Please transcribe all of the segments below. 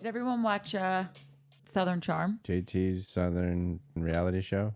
Did everyone watch Southern Charm? JT's Southern reality show.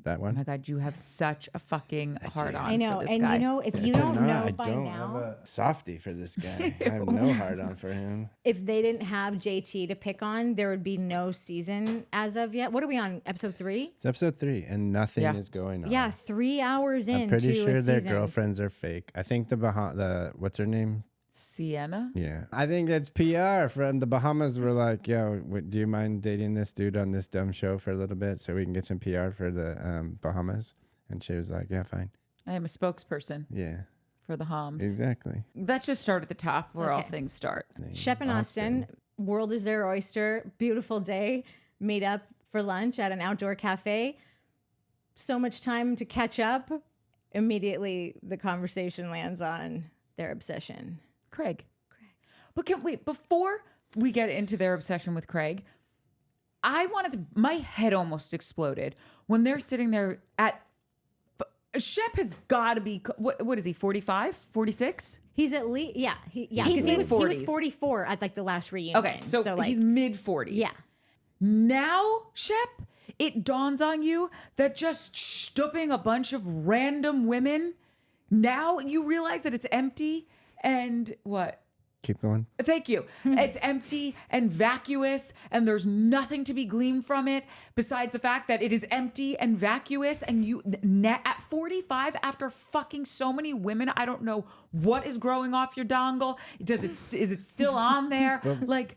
That Oh one. my God, you have such a fucking hard on. I know. For this And guy. you know, if you don't know I by don't now, have a softie for this guy. I have no hard on for him. if they didn't have JT to pick on, there would be no season as of yet. What are we on? Episode 3? It's episode 3, and nothing Yeah. is going on. Yeah, 3 hours in. I'm pretty to sure a their season. girlfriends are fake. I think the what's her name? Sienna? Yeah. I think it's PR from the Bahamas. Were like, yo, do you mind dating this dude on this dumb show for a little bit so we can get some PR for the Bahamas? And she was like, yeah, fine. I am a spokesperson Yeah, for the Homs. exactly. Let's just start at the top where all Okay. things start. Shep and Austen, world is their oyster. Beautiful day. Meet up for lunch at an outdoor cafe. So much time to catch up. Immediately, the conversation lands on their obsession. Craig. But before we get into their obsession with Craig, my head almost exploded when they're sitting there Shep has got to be, what is he, 45, 46? He's at least, yeah. He's Because he was mid-40s. 44 at like the last reunion. Okay, so like, he's mid 40s. Yeah. Now, Shep, it dawns on you that just stooping a bunch of random women, now you realize that it's empty and what? Keep going. Thank you. It's empty and vacuous, and there's nothing to be gleaned from it besides the fact that it is empty and vacuous. And you, at 45, after fucking so many women, I don't know what is growing off your dongle. Is it still on there? Like,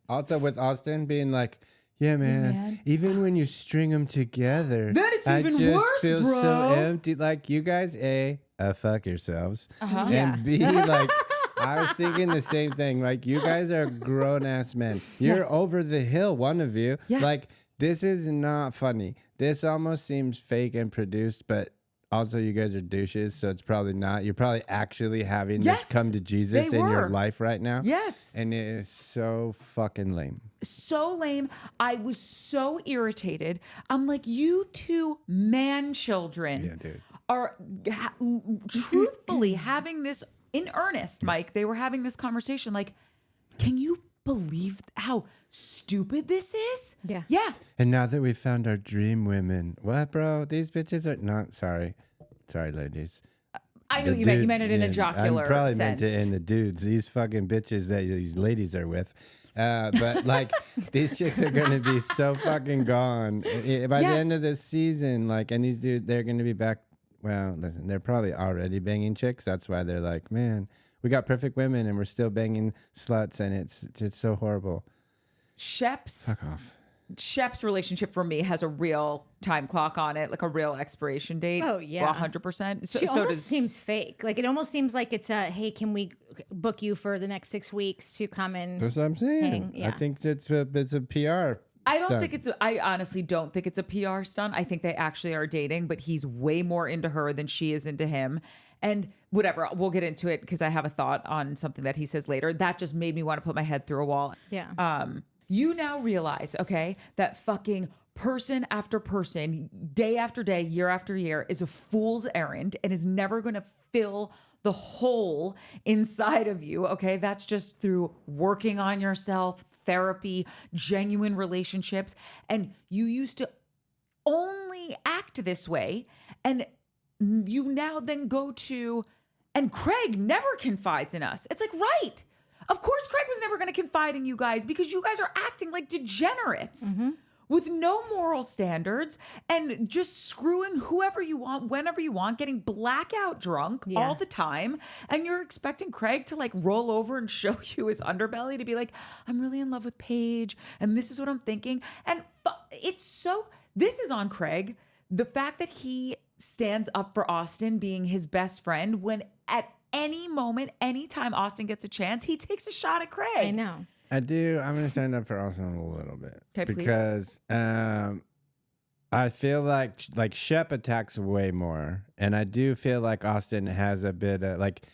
Also with Austen being like, yeah, man, even when you string them together, Then it's I even just worse, feel bro. so empty. Like, you guys, fuck yourselves. And Yeah. B, like, I was thinking the same thing. Like, you guys are grown-ass men. You're over the hill, one of you. Yeah. Like, this is not funny. This almost seems fake and produced, but also you guys are douches, so it's probably not. You're probably actually having this Yes, come to Jesus they in your were. life right now. yes. And it is so fucking lame. So lame. I was so irritated. I'm like, you two man children Yeah, dude. are truthfully having this in earnest, Mike. They were having this conversation. Like, can you believe how stupid this is? Yeah. Yeah. And now that we found our dream women, what, bro? These bitches are not sorry, ladies. I know The you meant dudes- in a yeah, jocular I probably sense. meant it in the dudes. These fucking bitches that these ladies are with. But like these chicks are gonna be so fucking gone by the Yes. end of this season. Like, and these dudes, they're gonna be back. Well, listen, they're probably already banging chicks. That's why they're like, man, we got perfect women and we're still banging sluts, and it's so horrible. Shep's Fuck off. relationship for me has a real time clock on it, like a real expiration date. Oh, yeah. 100%. So, She so almost does, seems fake. Like, it almost seems like it's a, hey, can we book you for the next 6 weeks to come and That's what I'm saying. Hang, yeah. I think it's a PR. I don't stunt. think I honestly don't think it's a PR stunt. I think they actually are dating, but he's way more into her than she is into him. And whatever, we'll get into it because I have a thought on something that he says later. That just made me want to put my head through a wall. Yeah. You now realize, okay, that fucking person after person, day after day, year after year is a fool's errand and is never going to fill the hole inside of you, okay? That's just through working on yourself, therapy, genuine relationships. And you used to only act this way. And you now then go to, and Craig never confides in us. It's like, right. Of course, Craig was never going to confide in you guys because you guys are acting like degenerates with no moral standards and just screwing whoever you want, whenever you want, getting blackout drunk Yeah. all the time. And you're expecting Craig to like roll over and show you his underbelly to be like, I'm really in love with Paige and this is what I'm thinking. And it's so, this is on Craig. The fact that he stands up for Austen being his best friend when at any moment, anytime Austen gets a chance, he takes a shot at Craig. I know. I do. I'm going to stand up for Austen a little bit. Okay, please. Because I feel like Shep attacks way more. And I do feel like Austen has a bit of like,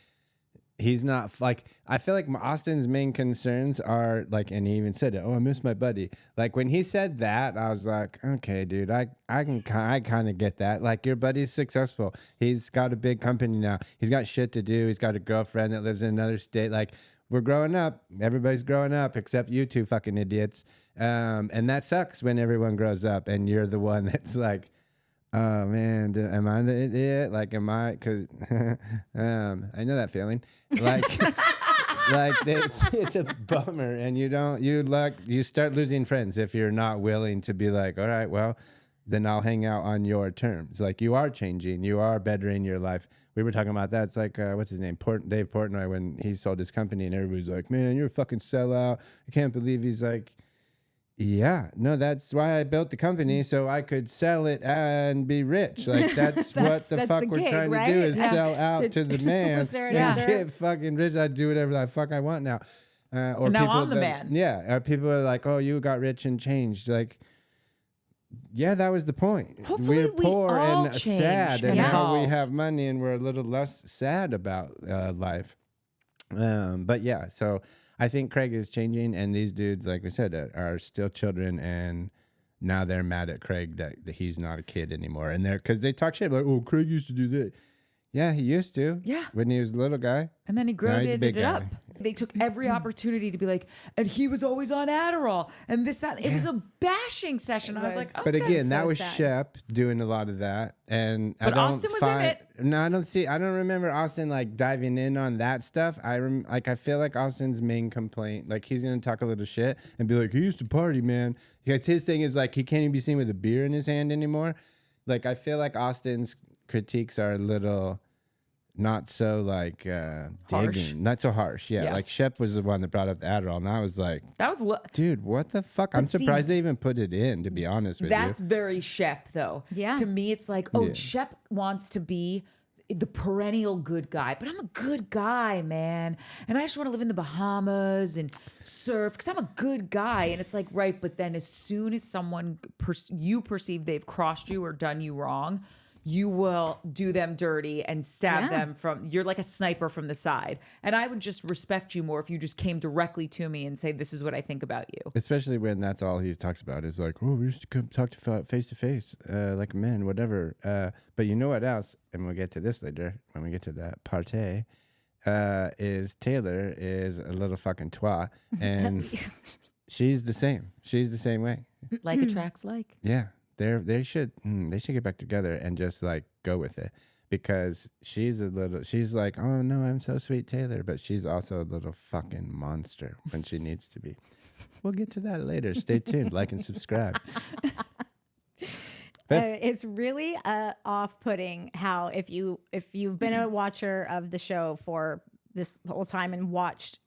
he's not like, I feel like Austen's main concerns are like, and he even said it, oh, I miss my buddy. Like when he said that, I was like, okay, dude, I kind of get that. Like your buddy's successful. He's got a big company now. He's got shit to do. He's got a girlfriend that lives in another state. Like we're growing up. Everybody's growing up except you two fucking idiots. And that sucks when everyone grows up and you're the one that's like, oh man, am I the idiot? Like, am I? Because I know that feeling. Like, it's a bummer, and you start losing friends if you're not willing to be like, all right, well, then I'll hang out on your terms. Like, you are changing, you are bettering your life. We were talking about that. It's like, what's his name? Dave Portnoy, when he sold his company, and everybody's like, man, you're a fucking sellout. I can't believe he's like, yeah, no, that's why I built the company, so I could sell it and be rich. Like, that's what the fuck we're gig, trying right? to do is Yeah. sell out to the man and another- get fucking rich. I do whatever the fuck I want now. Or Now people I'm the man. Yeah, or people are like, oh, you got rich and changed. Like, yeah, that was the point. Hopefully We're poor we all and change sad, and and now we evolve. have money and we're a little less sad about life. But yeah, so I think Craig is changing, and these dudes, like we said, are still children, and now they're mad at Craig that he's not a kid anymore. And because they talk shit like, oh, Craig used to do that. Yeah, he used to. Yeah. When he was a little guy. And then he Now he's a graded big it guy. up. They took every opportunity to be like, and he was always on Adderall and this, that. It was a bashing session. I was like, was. okay. But again, that so was sad. Shep doing a lot of that, and I But don't Austen was in find. it. No, I don't remember Austen like diving in on that stuff. I feel like Austen's main complaint, like he's gonna talk a little shit and be like, he used to party, man, because his thing is like he can't even be seen with a beer in his hand anymore. Like, I feel like Austen's critiques are a little not so like Harsh. digging, not so harsh. Yeah, Yeah. like Shep was the one that brought up the Adderall, and I was like, That was dude, what the fuck? I'm But see, surprised they even put it in, to be honest with you. that's very Shep though. Yeah. To me, it's like, oh, Yeah. Shep wants to be the perennial good guy, but I'm a good guy, man. And I just want to live in the Bahamas and surf because I'm a good guy. And it's like, right. But then as soon as someone you perceive they've crossed you or done you wrong, you will do them dirty and stab them you're like a sniper from the side. And I would just respect you more if you just came directly to me and say, this is what I think about you. Especially when that's all he talks about is like, oh, we used to come talk to face to face, like men, whatever. But you know what else? And we'll get to this later when we get to that partay. Is Taylor is a little fucking twat, and she's the same. She's the same way. Like attracts like. Yeah, they should get back together and just like go with it, because she's like, oh no, I'm so sweet, Taylor, but she's also a little fucking monster when she needs to be. We'll get to that later. Stay tuned, like and subscribe. It's really off-putting how if you've been a watcher of the show for this whole time and watched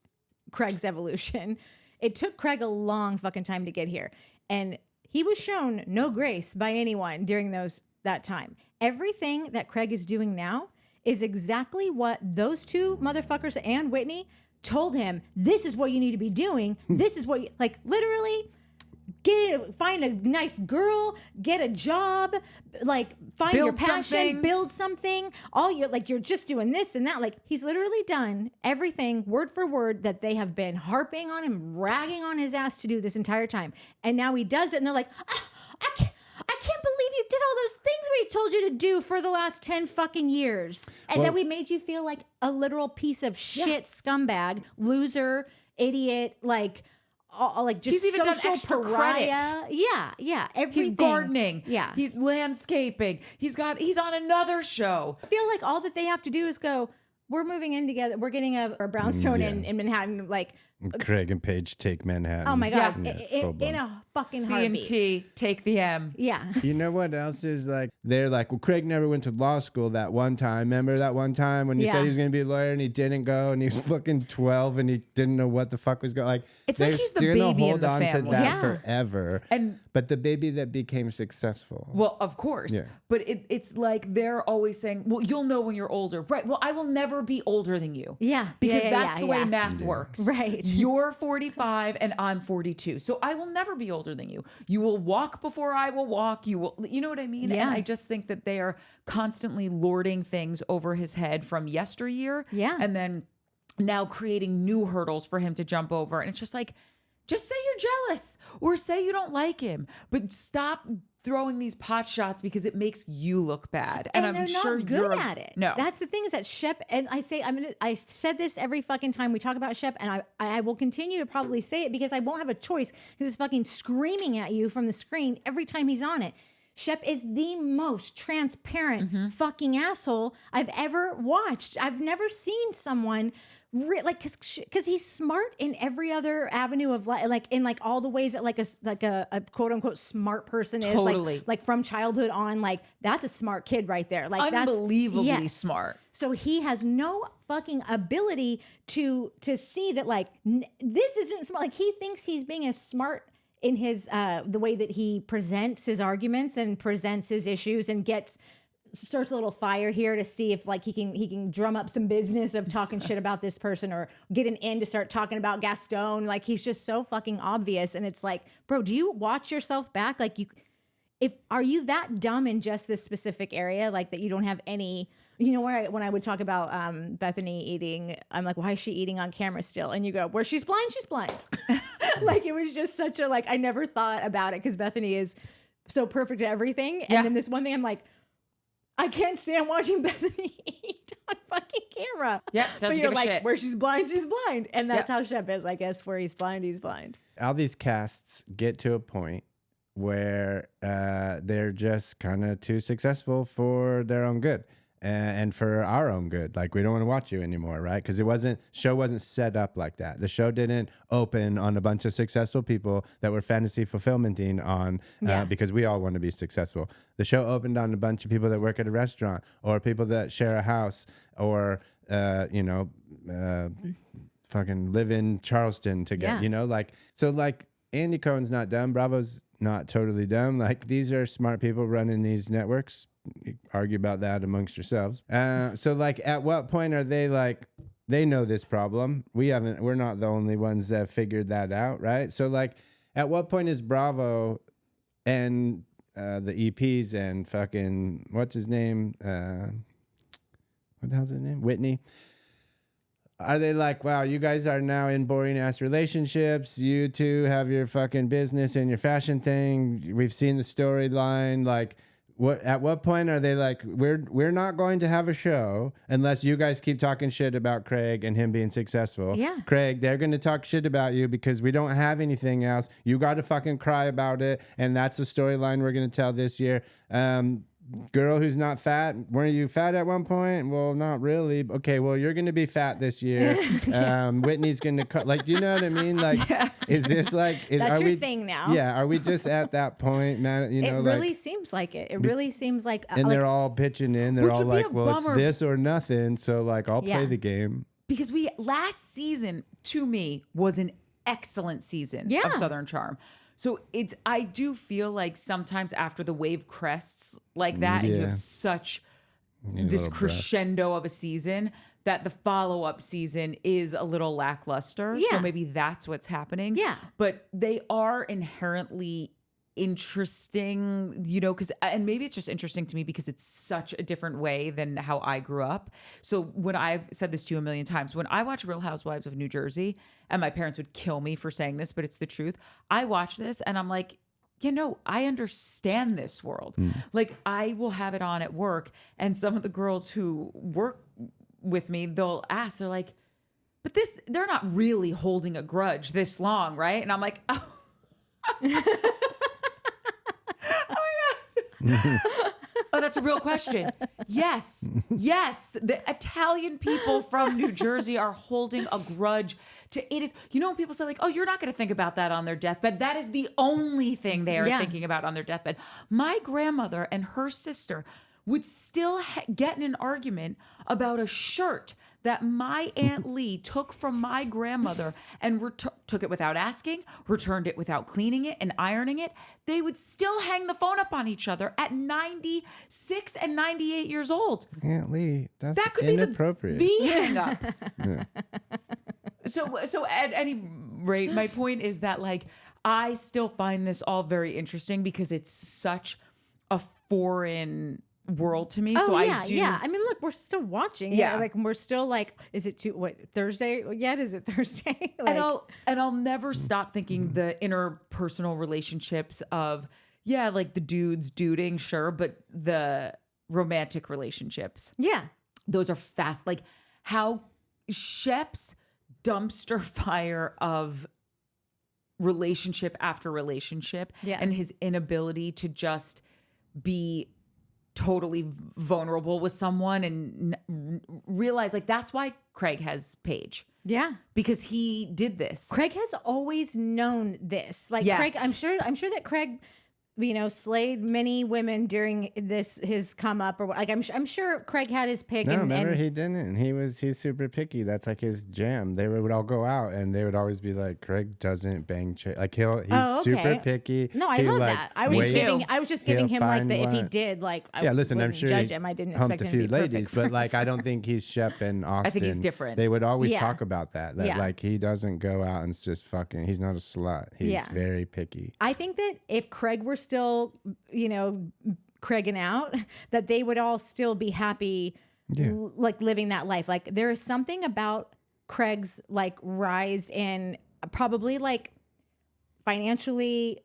Craig's evolution, it took Craig a long fucking time to get here, and he was shown no grace by anyone during that time. Everything that Craig is doing now is exactly what those two motherfuckers and Whitney told him. This is what you need to be doing. This is what like literally. Find a nice girl, get a job, like find your Build passion, something. build something. You're just doing this and that. Like, he's literally done everything word for word that they have been harping on him, ragging on his ass to do this entire time. And now he does it, and they're like, I can't believe you did all those things we told you to do for the last 10 fucking years. And then we made you feel like a literal piece of shit scumbag, loser, idiot, like just He's even done social extra pariah. credit. Yeah, everything. He's gardening. Yeah. He's landscaping. He's on another show. I feel like all that they have to do is go, we're moving in together. We're getting a brownstone in Manhattan. Like, Craig and Paige take Manhattan. oh my God, Yeah, full blown. in a fucking heartbeat. CMT, take the M. Yeah. You know what else is like? They're like, well, Craig never went to law school that one time. Remember that one time when he said he was going to be a lawyer and he didn't go, and he was fucking 12 and he didn't know what the fuck was going. Like, It's they're like he's the still gonna baby in hold the on to family. that Yeah. forever. But the baby that became successful. Well, of course. Yeah. But it's like they're always saying, well, you'll know when you're older. Right. Well, I will never be older than you. Yeah. Because Yeah, that's the way yeah. math works. Right. You're 45 and I'm 42. So I will never be older than you. You will walk before I will walk. You know what I mean? Yeah. And I just think that they are constantly lording things over his head from yesteryear. Yeah. And then now creating new hurdles for him to jump over. And it's just like, just say you're jealous or say you don't like him, but stop throwing these pot shots because it makes you look bad. And I'm they're sure not good at it. No. That's the thing is that Shep, and I've said this every fucking time we talk about Shep, and I will continue to probably say it because I won't have a choice because it's fucking screaming at you from the screen every time he's on it. Shep is the most transparent fucking asshole I've ever watched. I've never seen someone because he's smart in every other avenue of like in like all the ways that like a quote unquote smart person is like from childhood on, like that's a smart kid right there. Like unbelievably smart. So he has no fucking ability to see that like this isn't smart. Like he thinks he's being as smart in his the way that he presents his arguments and presents his issues and starts a little fire here to see if like he can drum up some business of talking shit about this person or get an end to start talking about Gaston. Like he's just so fucking obvious. And it's like, bro, do you watch yourself back? Like are you that dumb in just this specific area? Like that you don't have any, you know, when I would talk about Bethany eating, I'm like, why is she eating on camera still? And you go, where she's blind, she's blind. Like it was just such a, like, I never thought about it because Bethany is so perfect at everything. And then this one thing I'm like, I can't stand watching Bethany eat on fucking camera. Yeah, but you're like, shit. where she's blind, she's blind. And that's how Shep is, I guess, where he's blind, he's blind. All these casts get to a point where they're just kind of too successful for their own good. And for our own good, like we don't want to watch you anymore, right? Because show wasn't set up like that. The show didn't open on a bunch of successful people that were fantasy fulfillmenting on because we all want to be successful. The show opened on a bunch of people that work at a restaurant or people that share a house or fucking live in Charleston together. You know, like so like Andy Cohen's not dumb. Bravo's not totally dumb. Like these are smart people running these networks. You argue about that amongst yourselves. So like at what point are they like they know this problem? We're not the only ones that have figured that out, right? So like at what point is Bravo and the EPs and fucking what's his name? What the hell's his name? Whitney. Are they like, wow, you guys are now in boring ass relationships. You two have your fucking business and your fashion thing. We've seen the storyline. Like, at what point are they like, we're not going to have a show unless you guys keep talking shit about Craig and him being successful. Yeah. Craig, they're going to talk shit about you because we don't have anything else. You got to fucking cry about it. And that's the storyline we're going to tell this year. Girl who's not fat. Weren't you fat at one point? Well, not really. Okay, well, you're going to be fat this year. Whitney's going to cut. Like, do you know what I mean? Like, is this like... That's your thing now. Yeah, are we just at that point, man? You know, it really seems like it. It really seems like... And they're all pitching in. They're all like, well, bummer. it's this or nothing. So, like, I'll play the game. Because last season, to me, was an excellent season of Southern Charm. So I do feel like sometimes after the wave crests like that, and you have such this crescendo of a season, that the follow-up season is a little lackluster. Yeah. So maybe that's what's happening. Yeah. But they are inherently interesting, you know, and maybe it's just interesting to me because it's such a different way than how I grew up. So when I've said this to you a million times, when I watch Real Housewives of New Jersey, and my parents would kill me for saying this, but it's the truth. I watch this and I'm like, you know, I understand this world. Like I will have it on at work and some of the girls who work with me, they'll ask, they're like, but they're not really holding a grudge this long, right? And I'm like, oh. Oh, that's a real question. Yes. The Italian people from New Jersey are holding a grudge to it is, you know, when people say like, oh, you're not going to think about that on their deathbed. That is the only thing they are thinking about on their deathbed. My grandmother and her sister would still get in an argument about a shirt that my Aunt Lee took from my grandmother and took it without asking, returned it without cleaning it and ironing it. They would still hang the phone up on each other at 96 and 98 years old. Aunt Lee, that could inappropriate. Be the hang up. So at any rate, my point is that like I still find this all very interesting because it's such a foreign world to me. Oh, I do. I mean, look, we're still watching. Yeah. Like we're still like, is it Thursday yet? Is it Thursday? Like, and I'll never stop thinking the interpersonal relationships of yeah, like the dudes duding, sure, but the romantic relationships, Yeah. those are fast. Like how Shep's dumpster fire of relationship after relationship Yeah. and his inability to just be totally vulnerable with someone and realize like that's why Craig has Paige, Yeah. because he did this. Craig has always known this. Like Yes. Craig, I'm sure that Craig, you know, slayed many women during his come up or like I'm sure Craig had his pick. No, and remember he didn't. He's super picky. That's like his jam. They would all go out and they would always be like, Craig doesn't bang like he's super picky. No, I He, love like, that. I was just giving he'll him like find if he one. did like I Yeah, listen, I'm wouldn't sure judge he him. I didn't humped expect a him to few be ladies, perfect. but like I don't think he's Shep and Austin. think he's different. They would always Yeah. talk about that. That Yeah. like he doesn't go out and just fucking. He's not a slut. He's Yeah. very picky. I think that if Craig were still, you know, Craiging out, that they would all still be happy, like living that life. Like there is something about Craig's like rise in probably like financially,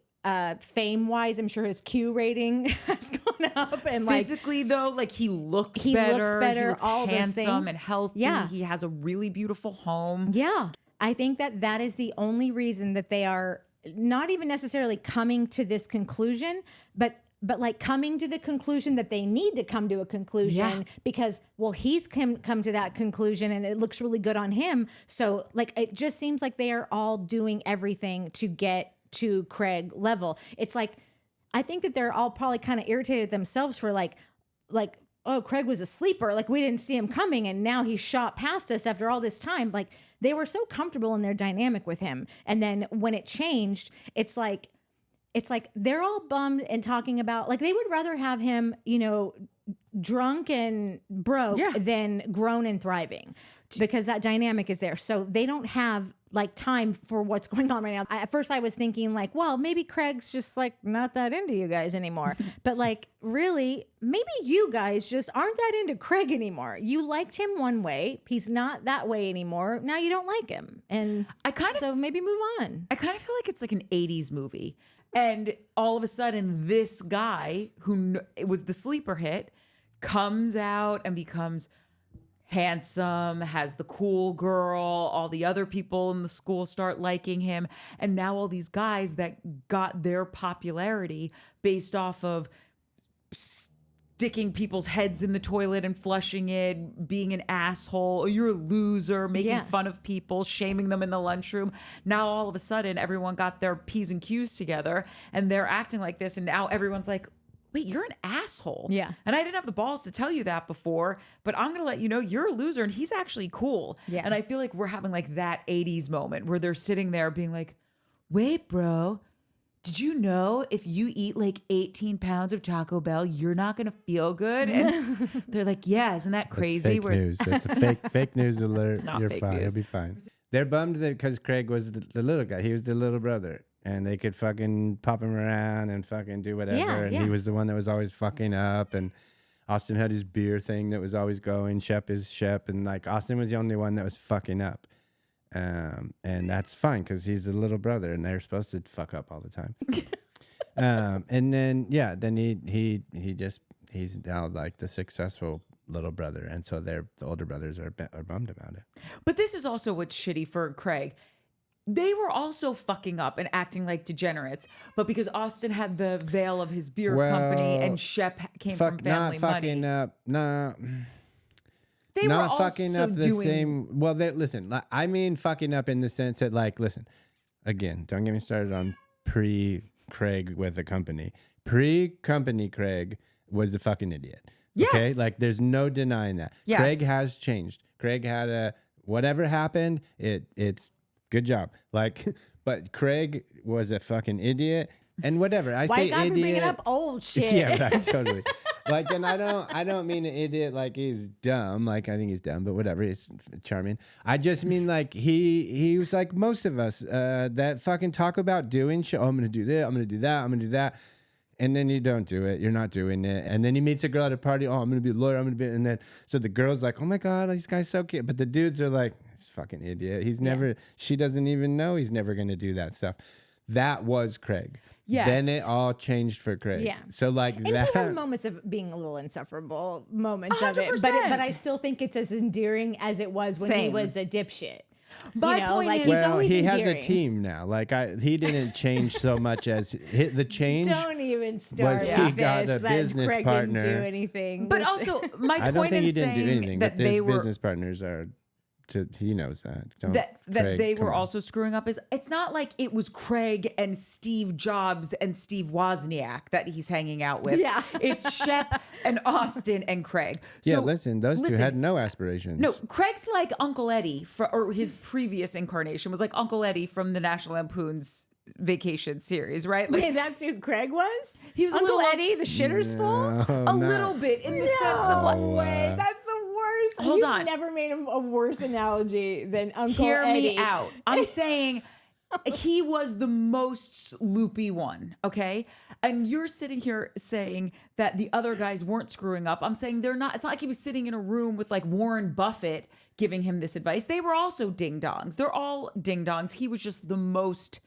fame wise. I'm sure his Q rating has gone up, and like Physically though, like he looks He better. looks better, He looks all those handsome things. and healthy. Yeah. He has a really beautiful home. yeah, I think that is the only reason that they are not even necessarily coming to this conclusion, but like coming to the conclusion that they need to come to a conclusion Yeah. because, well, he's come to that conclusion and it looks really good on him. So like, it just seems like they are all doing everything to get to Craig level. It's like, I think that they're all probably kind of irritated themselves for like, oh, Craig was a sleeper. Like we didn't see him coming and now he shot past us after all this time. Like they were so comfortable in their dynamic with him. And then when it changed, it's like they're all bummed and talking about like they would rather have him, you know, drunk and broke than grown and thriving because that dynamic is there. So they don't have like time for what's going on right now. At first I was thinking like, well, maybe Craig's just like not that into you guys anymore. But like really, maybe you guys just aren't that into Craig anymore. You liked him one way. He's not that way anymore. Now you don't like him. And so maybe move on. I kind of feel like it's like an 80s movie. And all of a sudden, this guy who it was the sleeper hit comes out and becomes handsome, has the cool girl. All the other people in the school start liking him. And now all these guys that got their popularity based off of sticking people's heads in the toilet and flushing it, being an asshole, oh, you're a loser, making fun of people, shaming them in the lunchroom. Now all of a sudden everyone got their P's and Q's together and they're acting like this, and now everyone's like, wait, you're an asshole. Yeah. And I didn't have the balls to tell you that before, but I'm going to let you know you're a loser and he's actually cool. Yeah. And I feel like we're having like that 80s moment where they're sitting there being like, wait, bro, did you know if you eat like 18 pounds of Taco Bell, you're not going to feel good? And they're like, yeah, isn't that crazy? Fake news. It's a fake news alert. It's not You're fake fine. news. You'll be fine. They're bummed that because Craig was the little guy. He was the little brother. And they could fucking pop him around and fucking do whatever. Yeah, and yeah. he was the one that was always fucking up. And Austen had his beer thing that was always going. Shep is Shep. And like Austen was the only one that was fucking up. And that's fine because he's the little brother and they're supposed to fuck up all the time. And then, then he's now like the successful little brother. And so the older brothers are bummed about it. But this is also what's shitty for Craig. They were also fucking up and acting like degenerates, but because Austen had the veil of his beer company and Shep came from family not money. fucking up. Nah. They not were fucking also up the doing same. Well, listen, I mean fucking up in the sense that, like, listen, again, don't get me started on pre-Craig with the company. Pre-company Craig was a fucking idiot. Yes. Okay? Like, there's no denying that. Yes. Craig has changed. Craig had whatever happened, it's good job. Like, but Craig was a fucking idiot. And whatever. I Why say God idiot. be bringing up old shit? Yeah, right, totally. Like, and I don't mean an idiot like he's dumb. Like, I think he's dumb, but whatever. He's charming. I just mean like he was like most of us that fucking talk about doing shit. Oh, I'm gonna do this. I'm gonna do that. I'm gonna do that. And then you don't do it. You're not doing it. And then he meets a girl at a party. Oh, I'm gonna be a lawyer. I'm gonna be. And then so the girl's like, oh my god, this guy's so cute. But the dudes are like, this fucking idiot. He's never. She doesn't even know he's never gonna do that stuff. that was Craig. Yes. Then it all changed for Craig. Yeah. So like And that. he has moments of being a little insufferable moments of it, 100%. but I still think it's as endearing as it was when he Same. was a dipshit. My point is- he's Well, always he has a endearing. team now. Like he didn't change so much as the change. Don't even start he with got this. a That business Craig partner. didn't do anything. But This- also, my I don't point think in he didn't do saying anything. that But they his were business partners are. He knows that. Don't, that Craig, they come were on. also screwing up is it's not like it was Craig and Steve Jobs and Steve Wozniak that he's hanging out with. Yeah. It's Shep and Austen and Craig. Yeah, So, listen, those two had no aspirations. No, Craig's like Uncle Eddie, or his previous incarnation was like Uncle Eddie from the National Lampoon's Vacation series, right? Like Wait, that's who Craig was? He was a Uncle little- Eddie, the shitter's full? a little bit in the sense of like, Wait, that's the worst. Hold You've on. never made a worse analogy than Uncle hear Eddie. me out. I'm saying he was the most loopy one, okay? And you're sitting here saying that the other guys weren't screwing up. I'm saying they're not. It's not like he was sitting in a room with like Warren Buffett giving him this advice. They were also ding dongs. They're all ding dongs. He was just the most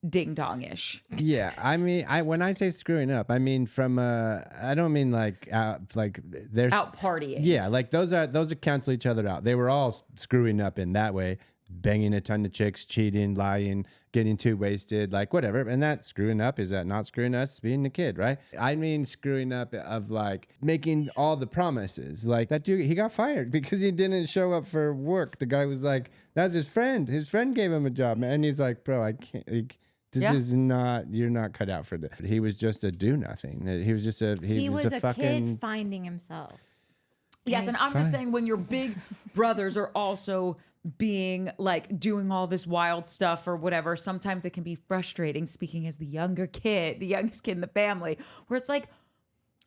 ding dong-ish. Yeah, I mean, when I say screwing up, I mean from I don't mean like there's Out partying. Yeah, like those cancel each other out. They were all screwing up in that way, banging a ton of chicks, cheating, lying, getting too wasted, like whatever. And that screwing up, is that not screwing us being a kid, right? I mean screwing up of like making all the promises. Like that dude, he got fired because he didn't show up for work. The guy was like, that's his friend. His friend gave him a job, man. And he's like, bro, I can't. This is not, you're not cut out for this. He was just a do nothing. He was just He was a fucking kid finding himself. Yes, and I'm just saying when your big brothers are also being like doing all this wild stuff or whatever, sometimes it can be frustrating speaking as the youngest kid in the family, where it's like,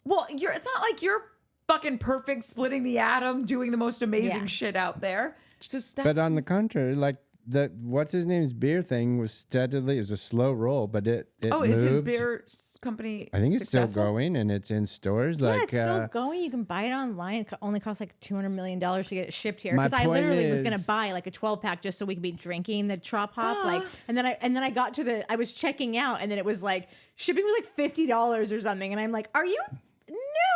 well, it's not like you're fucking perfect splitting the atom, doing the most amazing shit out there. So stop. But on the contrary, like the what's his name's beer thing was steadily, it was a slow roll, but it moved. Is his beer company I think it's successful? still going and it's in stores. Yeah, like it's still going. You can buy it online. It only costs like $200 million to get it shipped here. My Because I point literally was gonna is- buy like a 12-pack just so we could be drinking the Trop Hop. Like, and then I got to I was checking out, and then it was like shipping was like $50 or something, and I'm like, are you?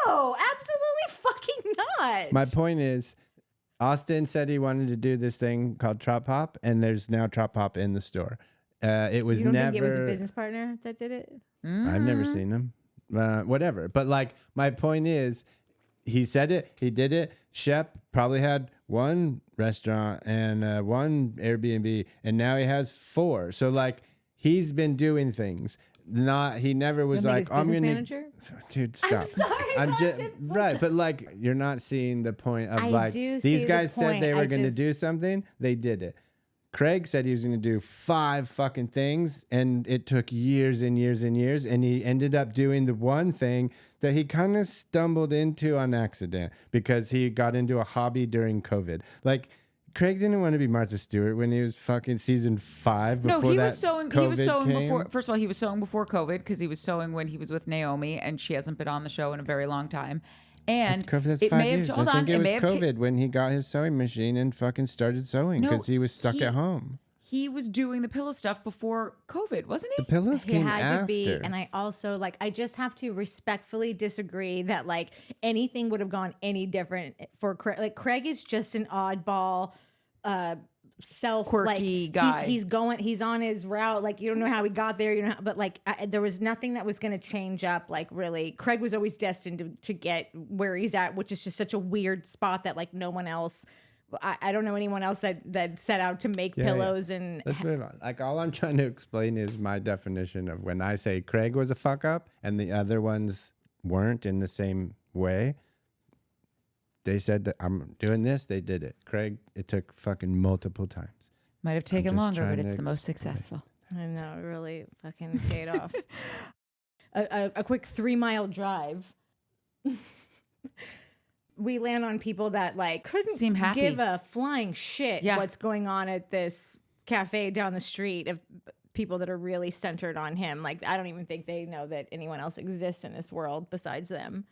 No, absolutely fucking not. My point is, Austen said he wanted to do this thing called Trop Hop, and there's now Trop Hop in the store. It was you don't never. think it was a business partner that did it? I've never seen him. Whatever. But like, my point is, he said it, he did it. Shep probably had one restaurant and one Airbnb, and now he has 4. So like, he's been doing things. He never was You don't like, think his I'm business gonna. manager? Dude, stop. I'm sorry. I'm not just to- right, but like, you're not seeing the point of I like, do see these the guys said point. they were I going to just- do something, they did it. Craig said he was going to do 5 fucking things, and it took years and years and years, and he ended up doing the one thing that he kind of stumbled into on accident because he got into a hobby during COVID. Like, Craig didn't want to be Martha Stewart when he was fucking season 5 before No, he that was sewing. He was COVID sewing came. before. First of all, he was sewing before COVID because he was sewing when he was with Naomi, and she hasn't been on the show in a very long time. And COVID, that's it 5 may have. years. Hold I on, think it was may have ta- COVID when he got his sewing machine and fucking started sewing No, because he was stuck he- at home. He was doing the pillow stuff before COVID, wasn't he? The pillows He came had after. to be, and I also I just have to respectfully disagree that like anything would have gone any different for Craig. Like Craig is just an oddball, Quirky guy. He's on his route. Like you don't know how he got there, but like there was nothing that was going to change up. Like really, Craig was always destined to get where he's at, which is just such a weird spot that like no one else. I don't know anyone else that set out to make pillows and Let's move on. Like all I'm trying to explain is my definition of when I say Craig was a fuck up and the other ones weren't in the same way. They said that I'm doing this, they did it. Craig, it took fucking multiple times. Might have taken just longer, but trying it's to the most explain. successful. I know, it really fucking paid off. A quick 3-mile drive. We land on people that like couldn't Seem happy. give a flying shit Yeah. what's going on at this cafe down the street of people that are really centered on him. Like I don't even think they know that anyone else exists in this world besides them.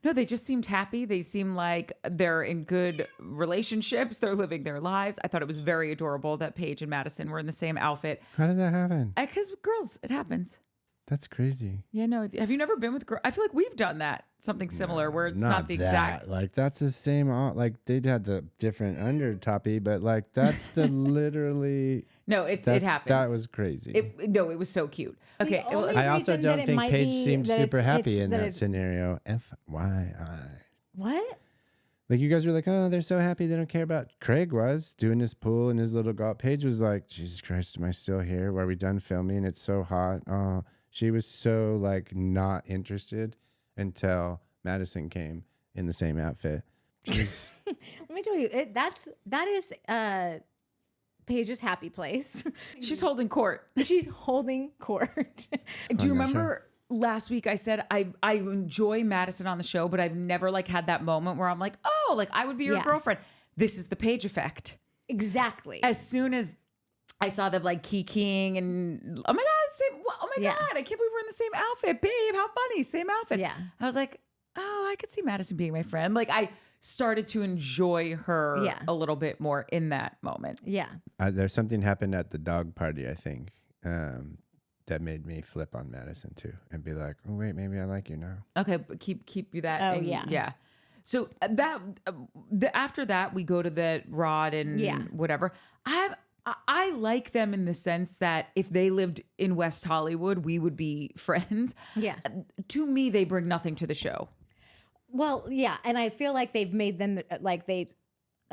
No, they just seemed happy. They seemed like they're in good relationships. They're living their lives. I thought it was very adorable that Paige and Madison were in the same outfit. How did that happen? Because girls, it happens. That's crazy. Yeah, no. Have you never been with girls? I feel like we've done that. Something similar where it's not the exact. Like that's the same. Like they'd had the different under toppy, but like that's the literally. No, it happens. That was crazy. It was so cute. Okay. I also don't think Paige seemed super happy in that scenario. FYI. What? Like you guys were like, oh, they're so happy they don't care about. Craig was doing his pool and his little golf. Paige was like, Jesus Christ, am I still here? Are we done filming? It's so hot. Oh, she was so like not interested until Madison came in the same outfit. Let me tell you, that is Paige's happy place. She's holding court. She's holding court. Do you remember last week I said I enjoy Madison on the show, but I've never like had that moment where I'm like, oh, like I would be your girlfriend. This is the Paige effect. Exactly. As soon as I saw them like kikiing and oh my God, I can't believe we're in the same outfit, babe. How funny, same outfit. Yeah. I was like, oh, I could see Madison being my friend. Like I started to enjoy her a little bit more in that moment. Yeah. There's something happened at the dog party, I think, that made me flip on Madison too and be like, oh wait, maybe I like you now. Okay, but keep you that. Oh yeah. So after that, we go to the Rod and whatever. I like them in the sense that if they lived in West Hollywood, we would be friends. Yeah. To me, they bring nothing to the show. Well, yeah, and I feel like they've made them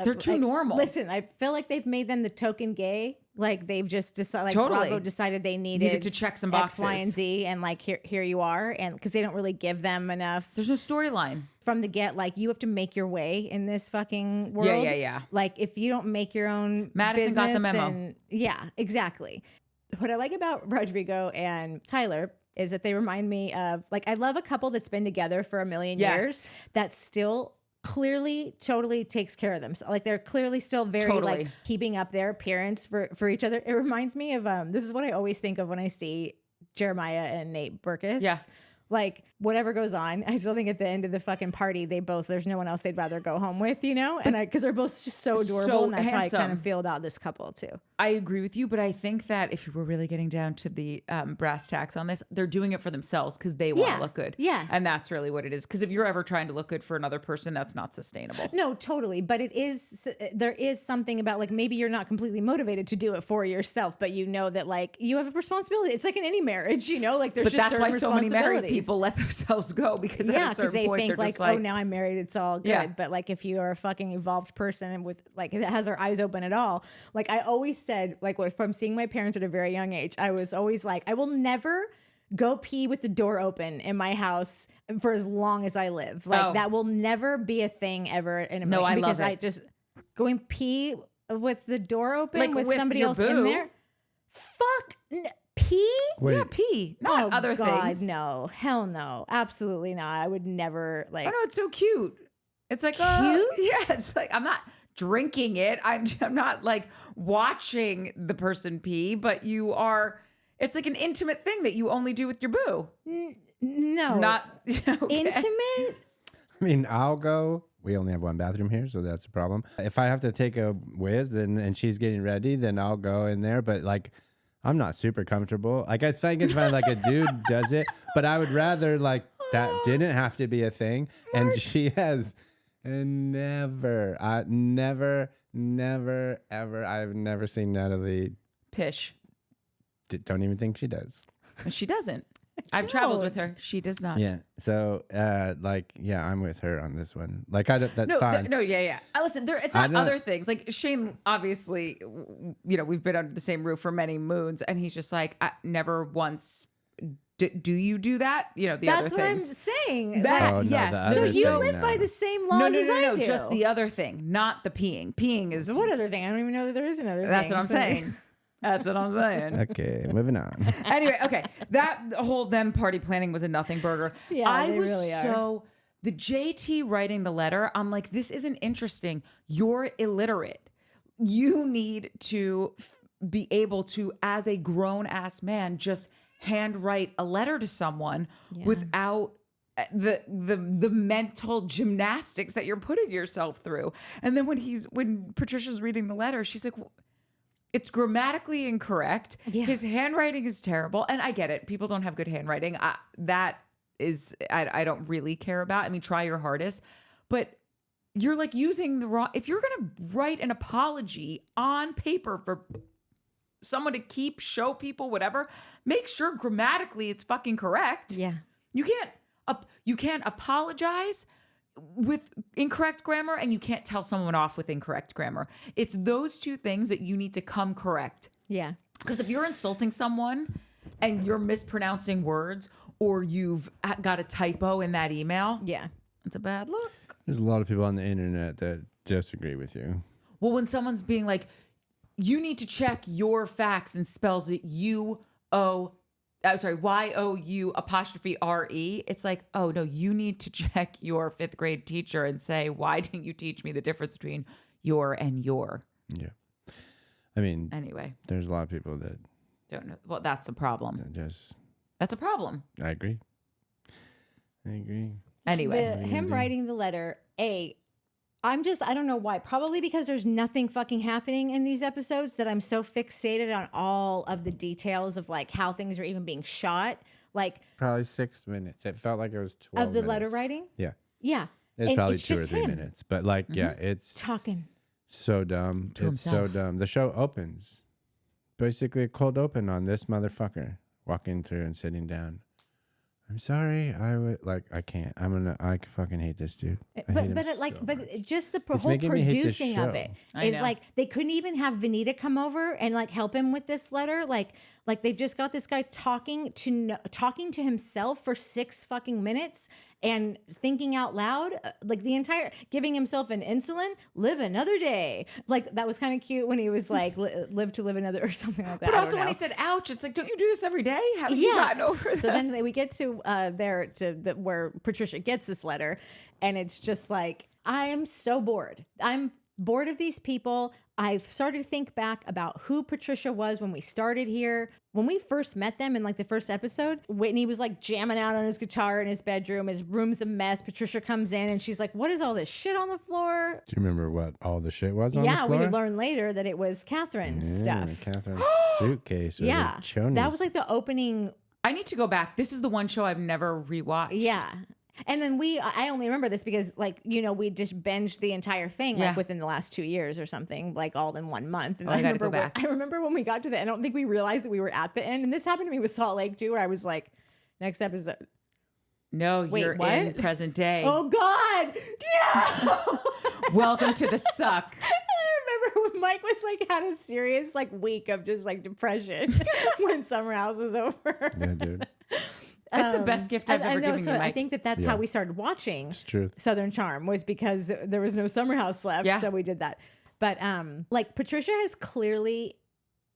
they're too normal. Listen, I feel like they've made them the token gay. Like they've just decided, like Bravo decided they needed to check some boxes, X, Y, and Z, and like here you are, and because they don't really give them enough. There's no storyline from the get. Like you have to make your way in this fucking world. Yeah. Like if you don't make your own, Madison got the memo. Yeah, exactly. What I like about Rodrigo and Tyler is that they remind me of like I love a couple that's been together for a million years that still clearly totally takes care of them. So, like they're clearly still very like keeping up their appearance for each other. It reminds me of this is what I always think of when I see Jeremiah and Nate Berkus. Yeah. Like whatever goes on, I still think at the end of the fucking party, there's no one else they'd rather go home with, you know? And because they're both just so adorable, and that's handsome. How I kind of feel about this couple too. I agree with you, but I think that if we're really getting down to the brass tacks on this, they're doing it for themselves because they want to look good. Yeah. And that's really what it is. Because if you're ever trying to look good for another person, that's not sustainable. No, totally. But there is something about like maybe you're not completely motivated to do it for yourself, but you know that like you have a responsibility. It's like in any marriage, you know, like there's just certain responsibilities. But that's why so many married people let themselves go because at a certain point think they're like, just like, oh, now I'm married, it's all good. Yeah. But like if you are a fucking evolved person and with like that has their eyes open at all, like I always said, like from seeing my parents at a very young age, I was always like, I will never go pee with the door open in my house for as long as I live. Like that will never be a thing ever in America. No, I because love it. I just going pee with the door open like with somebody else boo. in there. Fuck. Pee? Wait. Yeah, pee. Not other things. No, hell no, absolutely not. I would never like. Oh no, it's so cute. It's like cute. Yeah, it's like I'm not drinking it. I'm not like watching the person pee, but you are. It's like an intimate thing that you only do with your boo. No, not intimate. I mean, I'll go. We only have one bathroom here, so that's a problem. If I have to take a whiz and she's getting ready, then I'll go in there. But like. I'm not super comfortable. Like I think it's fine like a dude does it, but I would rather like that didn't have to be a thing. And she has never, ever. I've never seen Natalie pish. Don't even think she does. She doesn't. I've traveled with her. She does not. Yeah. So, I'm with her on this one. Like, I don't. That's fine. Yeah. Listen, it's not other things. Like Shane, obviously, we've been under the same roof for many moons, and he's just like, never once. Do you do that? The that's other things. That's what I'm saying. Yes. So you live by the same laws as I do. Just the other thing, not the peeing. Peeing is what other thing? I don't even know that there is another thing. That's what I'm saying. That's what I'm saying. Okay, moving on. Anyway, okay. That whole them party planning was a nothing burger. Yeah, they really are. The JT writing the letter, I'm like, this isn't interesting. You're illiterate. You need to be able to, as a grown ass man, just handwrite a letter to someone without the mental gymnastics that you're putting yourself through. And then when Patricia's reading the letter, she's like, it's grammatically incorrect. Yeah. His handwriting is terrible. And I get it. People don't have good handwriting. I don't really care about. I mean, try your hardest, but you're like using the wrong, if you're going to write an apology on paper for someone to show people, whatever, make sure grammatically it's fucking correct. Yeah. You can't apologize with incorrect grammar, and you can't tell someone off with incorrect grammar. It's those two things that you need to come correct. Yeah. Because if you're insulting someone and you're mispronouncing words, or you've got a typo in that email, Yeah. it's a bad look. There's a lot of people on the internet that disagree with you. Well, when someone's being like, you need to check your facts and spells it Y-O-U apostrophe R-E. It's like, oh no, you need to check your 5th grade teacher and say, why didn't you teach me the difference between your and your? Yeah. I mean, anyway, there's a lot of people that don't know. Well, that's a problem. That's a problem. I agree. Anyway. Him writing the letter, I don't know why. Probably because there's nothing fucking happening in these episodes that I'm so fixated on all of the details of like how things are even being shot. Like probably 6 minutes. It felt like it was 12 of the minutes. letter writing. Yeah. Yeah. It's And probably it's 2 or just 3 him. minutes. But like, yeah, it's Talking. so dumb. To It's himself. so dumb. The show opens. Basically a cold open on this motherfucker walking through and sitting down. I'm sorry. I can't. I fucking hate this dude. But just the It's whole making me hate this producing of show. it I is know. like they couldn't even have Vanita come over and like help him with this letter. Like they've just got this guy talking to himself for 6 fucking minutes and thinking out loud, like the entire giving himself an insulin, live another day. Like that was kind of cute when he was like live to live another or something like that. But I also don't when know. he said, ouch, it's like, don't you do this every day? Haven't you gotten over that? So then we get to where Patricia gets this letter, and it's just like, I am so bored. I'm bored of these people. I've started to think back about who Patricia was when we started here. When we first met them in like the first episode, Whitney was like jamming out on his guitar in his bedroom. His room's a mess. Patricia comes in and she's like, what is all this shit on the floor? Do you remember what all the shit was on the Yeah, floor? we learned later that it was Catherine's stuff. Catherine's suitcase. With Yeah, her chonies. that was like the opening. I need to go back. This is the one show I've never rewatched. Yeah. And then I only remember this because like, we just binged the entire thing like within the last 2 years or something, like all in 1 month. And I gotta go back. I remember when we got to the end, I don't think we realized that we were at the end. And this happened to me with Salt Lake too, where I was like, next episode. No, Wait, you're what? in present day. Oh God. Yeah. Welcome to the suck. I remember when Mike was like had a serious like week of just like depression when Summer House was over. Yeah, dude. That's the best gift I've ever given so you, Mike. I think that's how we started watching It's truth. Southern Charm, was because there was no Summer House left, Yeah. so we did that. But like Patricia has clearly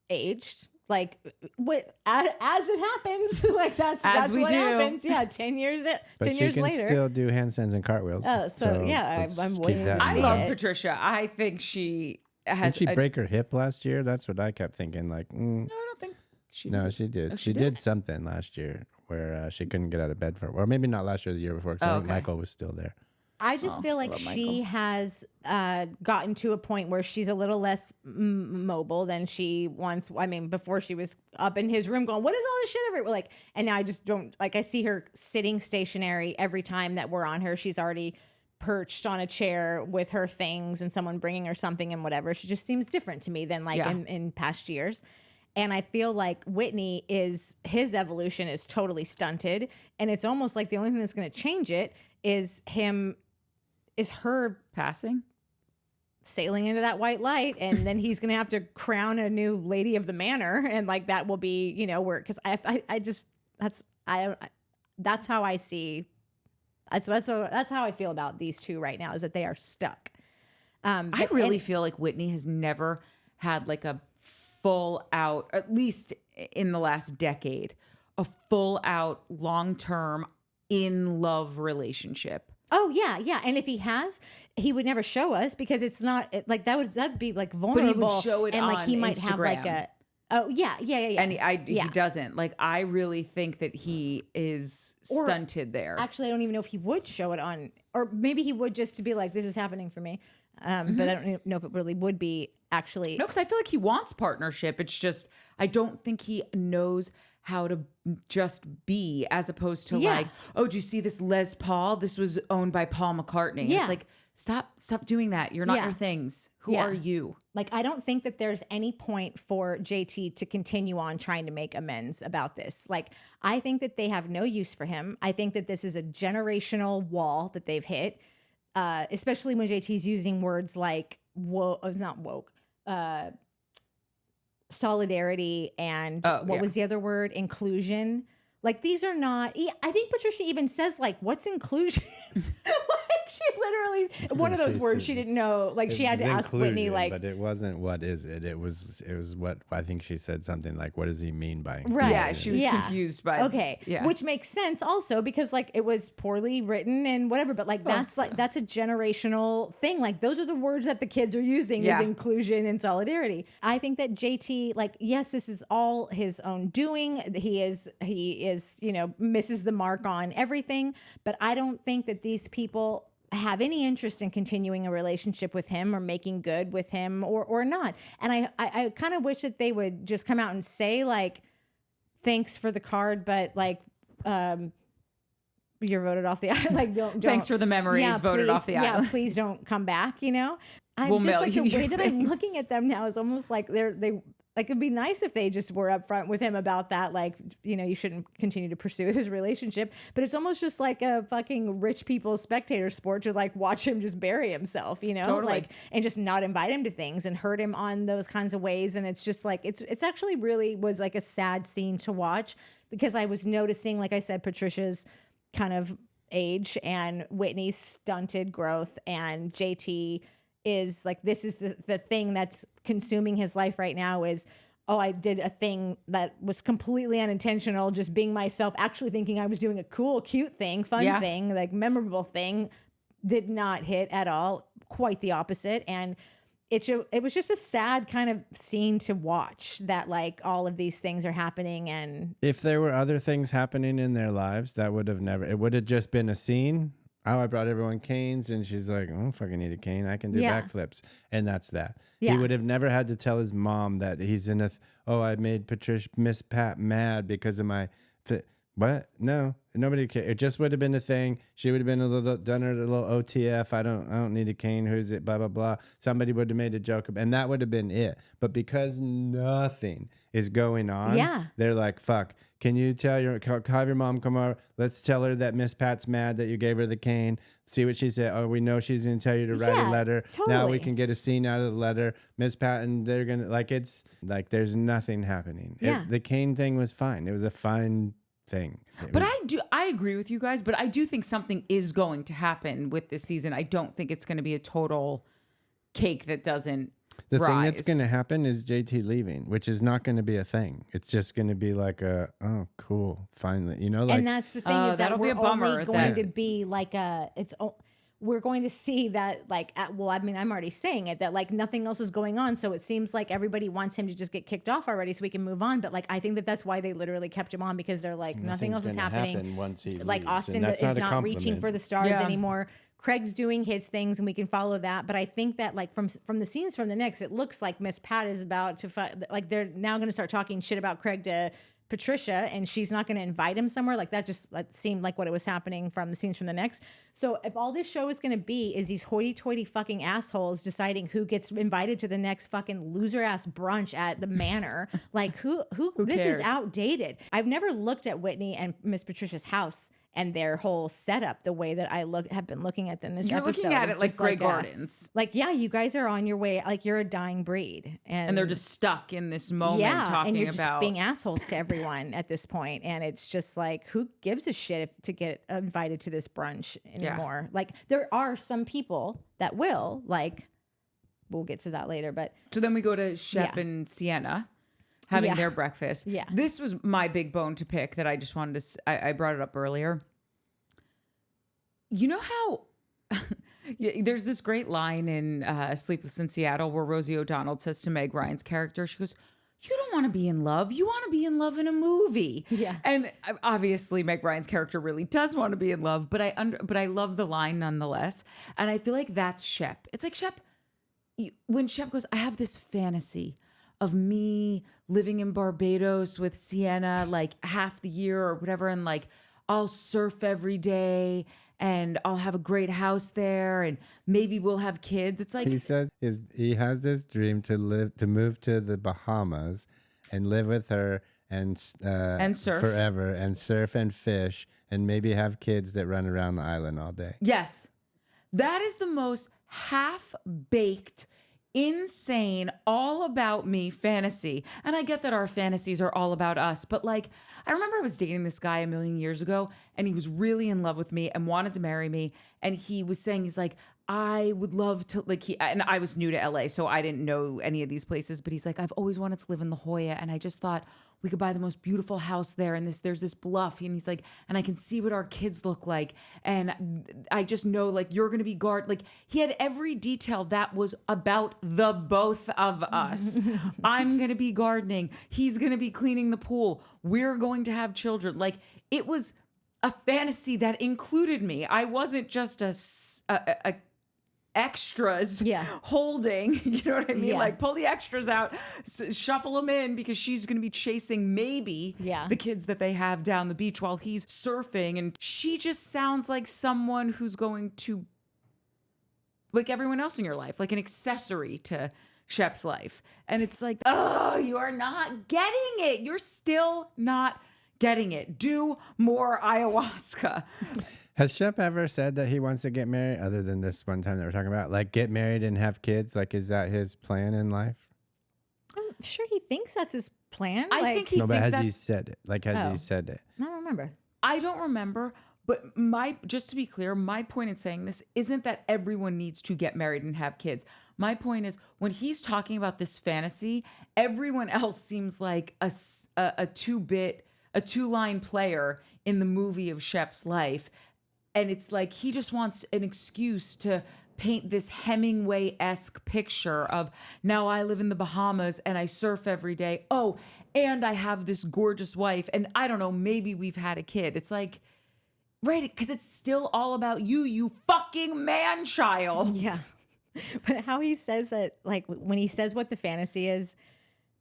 aged, like what as it happens, like that's we what do. happens. Yeah, 10 years But 10 she years can later. still do handstands and cartwheels. Oh, so yeah, let's I'm keep waiting that to in I see mind. love it. Patricia. I think she Did has. she break her hip last year? That's what I kept thinking. Like, No, I don't think she. no, she did. Oh, she did something last year where she couldn't get out of bed for, or maybe not last year, the year before. Because I think okay. Michael was still there. I just feel like love she Michael. has gotten to a point where she's a little less mobile than she once. I mean, before she was up in his room going, "What is all this shit everywhere?" Like, and now I just don't like. I see her sitting stationary every time that we're on her. She's already perched on a chair with her things and someone bringing her something and whatever. She just seems different to me than like Yeah. in past years. And I feel like Whitney his evolution is totally stunted. And it's almost like the only thing that's going to change it is her passing. sailing into that white light. And then he's going to have to crown a new lady of the manor. And like, that will be, where, cause that's how I see, that's how I feel about these two right now, is that they are stuck. I really feel like Whitney has never had like a full out, at least in the last decade, a full out long-term in love relationship. Oh yeah. And if he has, he would never show us because it's not like that'd be like vulnerable. show it and like on he might have like Instagram. Oh yeah. And he Yeah. doesn't. Like, I really think that he is stunted there. Actually, I don't even know if he would show it on, or maybe he would just to be like, this is happening for me. But I don't know if it really would be actually. No, because I feel like he wants partnership. It's just, I don't think he knows how to just be, as opposed to like, oh, do you see this Les Paul? This was owned by Paul McCartney. Yeah. It's like, stop doing that. You're not your things. Who are you? Like, I don't think that there's any point for JT to continue on trying to make amends about this. Like, I think that they have no use for him. I think that this is a generational wall that they've hit, especially when JT's using words like not woke, solidarity, and what was the other word? Inclusion. Like, these are not, I think Patricia even says, like, what's inclusion? Like, she literally, one of those words she didn't know. Like, she had to ask Whitney, like. But it wasn't, what is it? It was what, I think she said something like, what does he mean by inclusion? Right. Yeah, she was confused by. Okay. Yeah. Which makes sense also because, like, it was poorly written and whatever. But, like, that's a generational thing. Like, those are the words that the kids are using is inclusion and solidarity. I think that JT, like, yes, this is all his own doing. He is, you know, misses the mark on everything. But I don't think that these people have any interest in continuing a relationship with him or making good with him or not. And I kind of wish that they would just come out and say, like, thanks for the card, but like, you're voted off the island. Like, don't. Thanks for the memories, voted off the island. Yeah, please don't come back, you know? I'm We'll just mail like, you the your way that I'm things. looking at them now is almost like they like, it'd be nice if they just were upfront with him about that. Like, you know, you shouldn't continue to pursue his relationship. But it's almost just like a fucking rich people spectator sport to like watch him just bury himself, you know, Totally. like, and just not invite him to things and hurt him on those kinds of ways. And it's just like, it's actually really was like a sad scene to watch because I was noticing, like I said, Patricia's kind of age and Whitney's stunted growth, and JT is like, this is the thing that's consuming his life right now is, oh, I did a thing that was completely unintentional, just being myself, actually thinking I was doing a cool, cute thing, fun thing, like memorable thing, did not hit at all. Quite the opposite. And it was just a sad kind of scene to watch that like all of these things are happening. And if there were other things happening in their lives, that would have never, it would have just been a scene. Oh, I brought everyone canes, and she's like, I don't fucking need a cane. I can do backflips. And that's that. Yeah. He would have never had to tell his mom that he's in a, I made Miss Pat mad because of my, what? No, nobody cared. It just would have been a thing. She would have been done her a little OTF. I don't need a cane. Who's it? Blah, blah, blah. Somebody would have made a joke, and that would have been it. But because nothing is going on, they're like, fuck. Can you have your mom come over? Let's tell her that Miss Pat's mad that you gave her the cane. See what she said. Oh, we know she's going to tell you to write a letter. Totally. Now we can get a scene out of the letter. Miss Pat, and they're going to, like, it's like there's nothing happening. Yeah. The cane thing was fine. It was a fine thing. But I agree with you guys, but I do think something is going to happen with this season. I don't think it's going to be a total cake that doesn't The rise. thing that's going to happen is JT leaving, which is not going to be a thing. It's just going to be like oh, cool, finally, you know, like. And that's the thing is that that'll be we're a bummer only going that- to be like we're going to see that like, well, I mean, I'm already saying it, that like nothing else is going on. So it seems like everybody wants him to just get kicked off already so we can move on. But like, I think that that's why they literally kept him on, because they're like, nothing else is happening. Once he Like leaves, Austen and that's is a not reaching compliment. for the stars Yeah. anymore. Craig's doing his things and we can follow that. But I think that like from the scenes from the next, it looks like Miss Pat is about to like they're now going to start talking shit about Craig to Patricia, and she's not going to invite him somewhere. Like that seemed like what it was happening from the scenes from the next. So if all this show is going to be is these hoity-toity fucking assholes deciding who gets invited to the next fucking loser ass brunch at the manor, like who this cares? is outdated. I've never looked at Whitney and Miss Patricia's house and their whole setup the way that I have been looking at them this You're episode. looking at it like Just Grey Gardens. like, yeah, you guys are on your way. Like you're a dying breed. And And they're just stuck in this moment talking and you're about just being assholes to everyone at this point. And it's just like, who gives a shit to get invited to this brunch anymore? Like there are some people that will, like, we'll get to that later, but So then we go to Shep and Sienna having their breakfast. Yeah. This was my big bone to pick that I just wanted to, I brought it up earlier. You know how there's this great line in Sleepless in Seattle where Rosie O'Donnell says to Meg Ryan's character, she goes, you don't want to be in love. You want to be in love in a movie. Yeah. And obviously Meg Ryan's character really does want to be in love, but I love the line nonetheless. And I feel like that's Shep. It's like Shep, when Shep goes, I have this fantasy of me living in Barbados with Sienna like half the year or whatever, and like I'll surf every day and I'll have a great house there and maybe we'll have kids. It's like He says he has this dream to move to the Bahamas and live with her and surf forever and surf and fish and maybe have kids that run around the island all day. Yes. That is the most half-baked, insane, all about me fantasy. And I get that our fantasies are all about us, but like, I remember I was dating this guy a million years ago and he was really in love with me and wanted to marry me. And he was saying, he's like, I would love to, like, and I was new to LA, so I didn't know any of these places, but he's like, I've always wanted to live in La Jolla, and I just thought we could buy the most beautiful house there, and there's this bluff, and he's like, and I can see what our kids look like, and I just know, like, you're gonna be like, he had every detail that was about the both of us. I'm gonna be gardening, he's gonna be cleaning the pool, we're going to have children. Like, it was a fantasy that included me. I wasn't just a extras holding, you know what I mean? Like, pull the extras out, shuffle them in, because she's going to be chasing maybe the kids that they have down the beach while he's surfing. And she just sounds like someone who's going to, like everyone else in your life, like an accessory to Shep's life. And it's like, oh, you are not getting it. You're still not getting it. Do more ayahuasca. Has Shep ever said that he wants to get married, other than this one time that we're talking about? Like, get married and have kids? Like, is that his plan in life? I'm sure he thinks that's his plan. I think he thinks but has that's... he said it? Like, has he said it? I don't remember. I don't remember, but just to be clear, my point in saying this isn't that everyone needs to get married and have kids. My point is, when he's talking about this fantasy, everyone else seems like a two-line player in the movie of Shep's life. And it's like he just wants an excuse to paint this Hemingway-esque picture of, now I live in the Bahamas and I surf every day. Oh, and I have this gorgeous wife. And I don't know, maybe we've had a kid. It's like, right, because it's still all about you, you fucking man-child. Yeah. But how he says that, like, when he says what the fantasy is,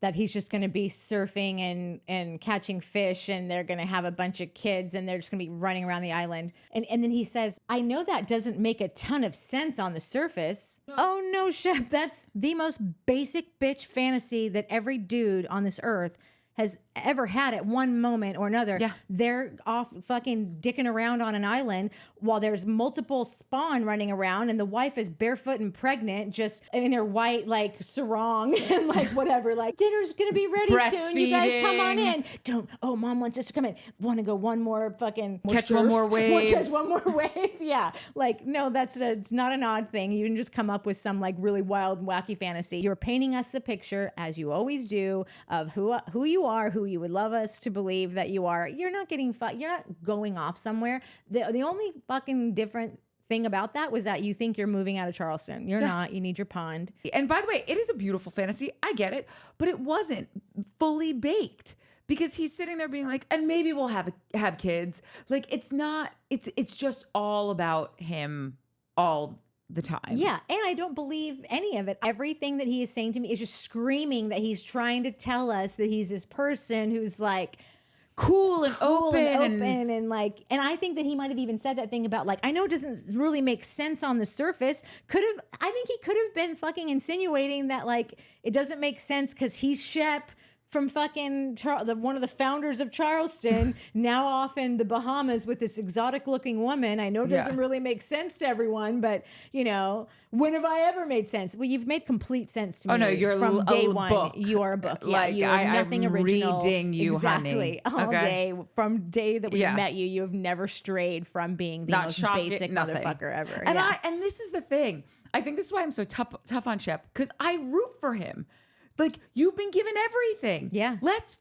that he's just going to be surfing and catching fish, and they're going to have a bunch of kids, and they're just going to be running around the island. And then he says, I know that doesn't make a ton of sense on the surface. Oh no, Shep, that's the most basic bitch fantasy that every dude on this earth has ever had at one moment or another. Yeah. They're off fucking dicking around on an island while there's multiple spawn running around, and the wife is barefoot and pregnant, just in her white like sarong and like whatever, like, dinner's gonna be ready soon, you guys come on in. Mom wants us to come in, want to go one more fucking catch one more wave. Catch one more wave. Yeah, like, no, it's not an odd thing. You didn't just come up with some like really wild wacky fantasy. You're painting us the picture, as you always do, of who you are, who you would love us to believe that you are. You're not getting you're not going off somewhere. The only fucking different thing about that was that you think you're moving out of Charleston. You're not. You need your pond. And by the way, it is a beautiful fantasy. I get it, but it wasn't fully baked, because he's sitting there being like, and maybe we'll have kids. Like, it's not. It's just all about him all the time. Yeah, and I don't believe any of it. Everything that he is saying to me is just screaming that he's trying to tell us that he's this person who's like cool and open and like, and I think that he might have even said that thing about like, I know it doesn't really make sense on the surface. I think he could have been fucking insinuating that like it doesn't make sense because he's Shep from fucking one of the founders of Charleston, now off in the Bahamas with this exotic looking woman. I know it doesn't really make sense to everyone, but you know, when have I ever made sense? Well, you've made complete sense to me. Oh no, you're from day a one. Book. You are a book. Yeah, like, you are nothing I'm original. Reading you, exactly. honey. All day from day that we met you, you have never strayed from being the most basic motherfucker ever. And this is the thing. I think this is why I'm so tough on Shep, because I root for him. Like, you've been given everything. Yeah. Let's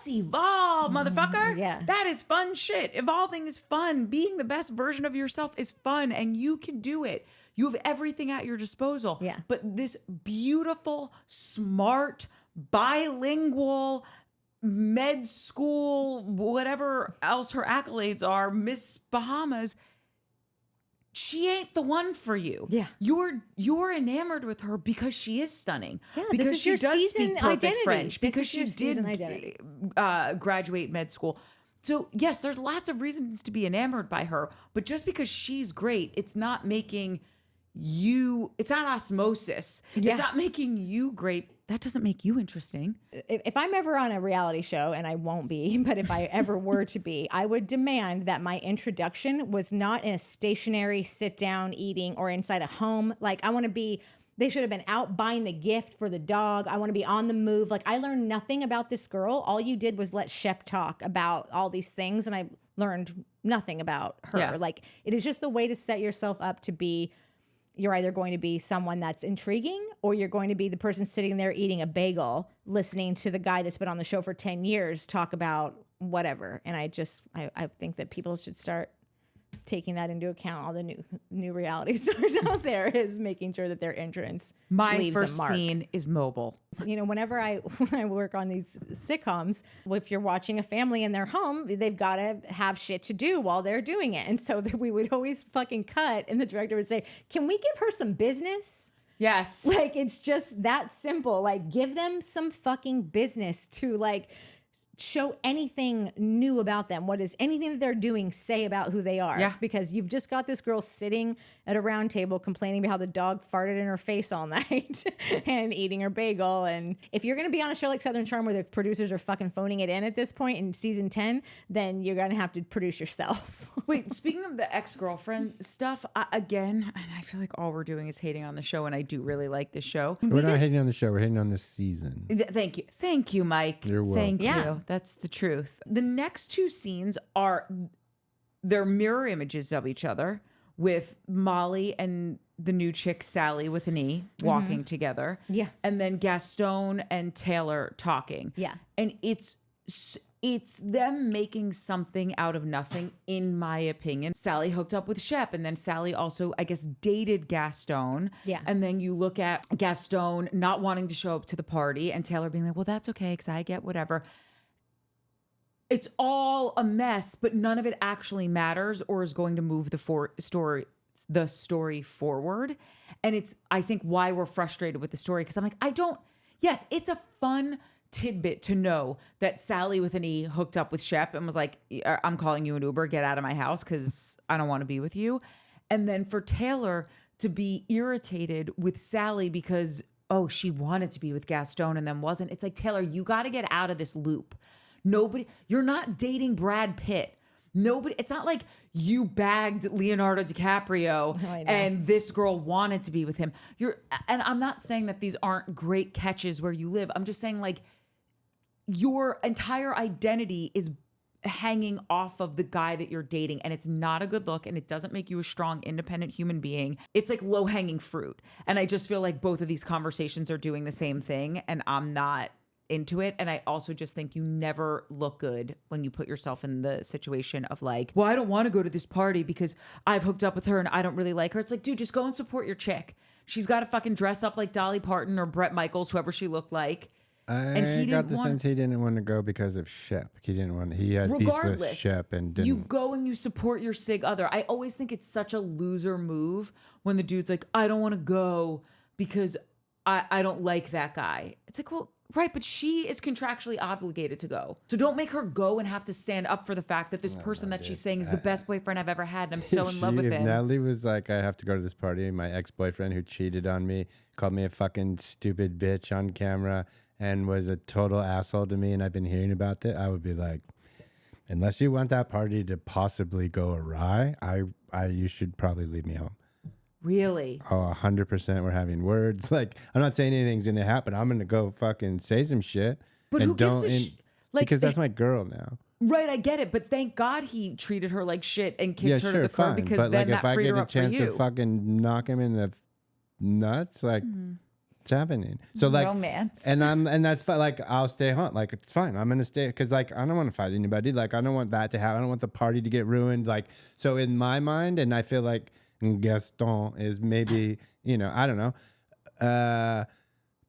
evolve, motherfucker. Yeah. That is fun shit. Evolving is fun. Being the best version of yourself is fun, and you can do it. You have everything at your disposal. Yeah. But this beautiful, smart, bilingual, med school, whatever else her accolades are, Miss Bahamas. She ain't the one for you. Yeah. You're enamored with her because she is stunning. Yeah, because this is she your does season speak perfect identity. French. This Because is your she season did identity. Graduate med school. So yes, there's lots of reasons to be enamored by her, but just because she's great, it's not making you. It's not osmosis. Yeah. It's not making you great. That doesn't make you interesting. If I'm ever on a reality show, and I won't be, but if I ever were to be, I would demand that my introduction was not in a stationary sit down eating or inside a home. Like I want to be, they should have been out buying the gift for the dog. I want to be on the move. Like I learned nothing about this girl. All you did was let Shep talk about all these things. And I learned nothing about her. Yeah. Like it is just the way to set yourself up to be. You're either going to be someone that's intriguing or you're going to be the person sitting there eating a bagel, listening to the guy that's been on the show for 10 years talk about whatever. And I think that people should start taking that into account. All the new reality stars out there is making sure that their entrance My leaves first a mark. scene is mobile. You know, whenever I work on these sitcoms, if you're watching a family in their home, they've got to have shit to do while they're doing it. And so we would always fucking cut, and the director would say, "Can we give her some business?" Yes. Like, it's just that simple. Like, give them some fucking business to, like, show anything new about them. What does anything that they're doing say about who they are? Yeah. Because you've just got this girl sitting at a round table complaining about how the dog farted in her face all night and eating her bagel. And if you're going to be on a show like Southern Charm where the producers are fucking phoning it in at this point in season 10, then you're going to have to produce yourself. Wait, speaking of the ex-girlfriend stuff, again, and I feel like all we're doing is hating on the show, and I do really like this show. We're not hating on the show. We're hating on this season. Thank you. Thank you, Mike. You're welcome. Thank Yeah. you. That's the truth. The next two scenes are, they're mirror images of each other, with Molly and the new chick, Sally with an E, walking together. Yeah. And then Gaston and Taylor talking. Yeah. And it's them making something out of nothing, in my opinion. Sally hooked up with Shep, and then Sally also, I guess, dated Gaston. Yeah. And then you look at Gaston not wanting to show up to the party, and Taylor being like, well, that's okay, because I get whatever. It's all a mess, but none of it actually matters or is going to move the story forward. And it's, I think, why we're frustrated with the story, because I'm like, yes, it's a fun tidbit to know that Sally with an E hooked up with Shep and was like, I'm calling you an Uber, get out of my house because I don't want to be with you. And then for Taylor to be irritated with Sally because, oh, she wanted to be with Gaston and then wasn't. It's like, Taylor, you got to get out of this loop. You're not dating Brad Pitt. It's not like you bagged Leonardo DiCaprio and this girl wanted to be with him. And I'm not saying that these aren't great catches where you live. I'm just saying, like, your entire identity is hanging off of the guy that you're dating, and it's not a good look, and it doesn't make you a strong, independent human being. It's like low-hanging fruit. And I just feel like both of these conversations are doing the same thing, and I'm not into it. And I also just think you never look good when you put yourself in the situation of like, well, I don't want to go to this party because I've hooked up with her and I don't really like her. It's like, dude, just go and support your chick. She's got to fucking dress up like Dolly Parton or Bret Michaels, whoever she looked like. I got the sense he didn't want to go because of Shep. He had beef with Shep and didn't. You go and you support your sig other. I always think it's such a loser move when the dude's like, I don't want to go because I don't like that guy. It's like, well, right, but she is contractually obligated to go. So don't make her go and have to stand up for the fact that this person that she's saying is the best boyfriend I've ever had, and I'm so in love with him. Natalie was like, I have to go to this party, my ex-boyfriend who cheated on me, called me a fucking stupid bitch on camera, and was a total asshole to me, and I've been hearing about that, I would be like, unless you want that party to possibly go awry, you should probably leave me home. Really? Oh, 100% we're having words. Like, I'm not saying anything's going to happen. I'm going to go fucking say some shit. But who gives a because that's my girl now. Right, I get it. But thank God he treated her like shit and kicked her to the curb, because but then like, that freed her up for you. if I get a chance to fucking knock him in the nuts, like, it's happening. So like, romance. And that's fine. Like, I'll stay home. Like, it's fine. I'm going to stay because like, I don't want to fight anybody. Like, I don't want that to happen. I don't want the party to get ruined. Like, so in my mind, and I feel like Gaston is maybe, I don't know,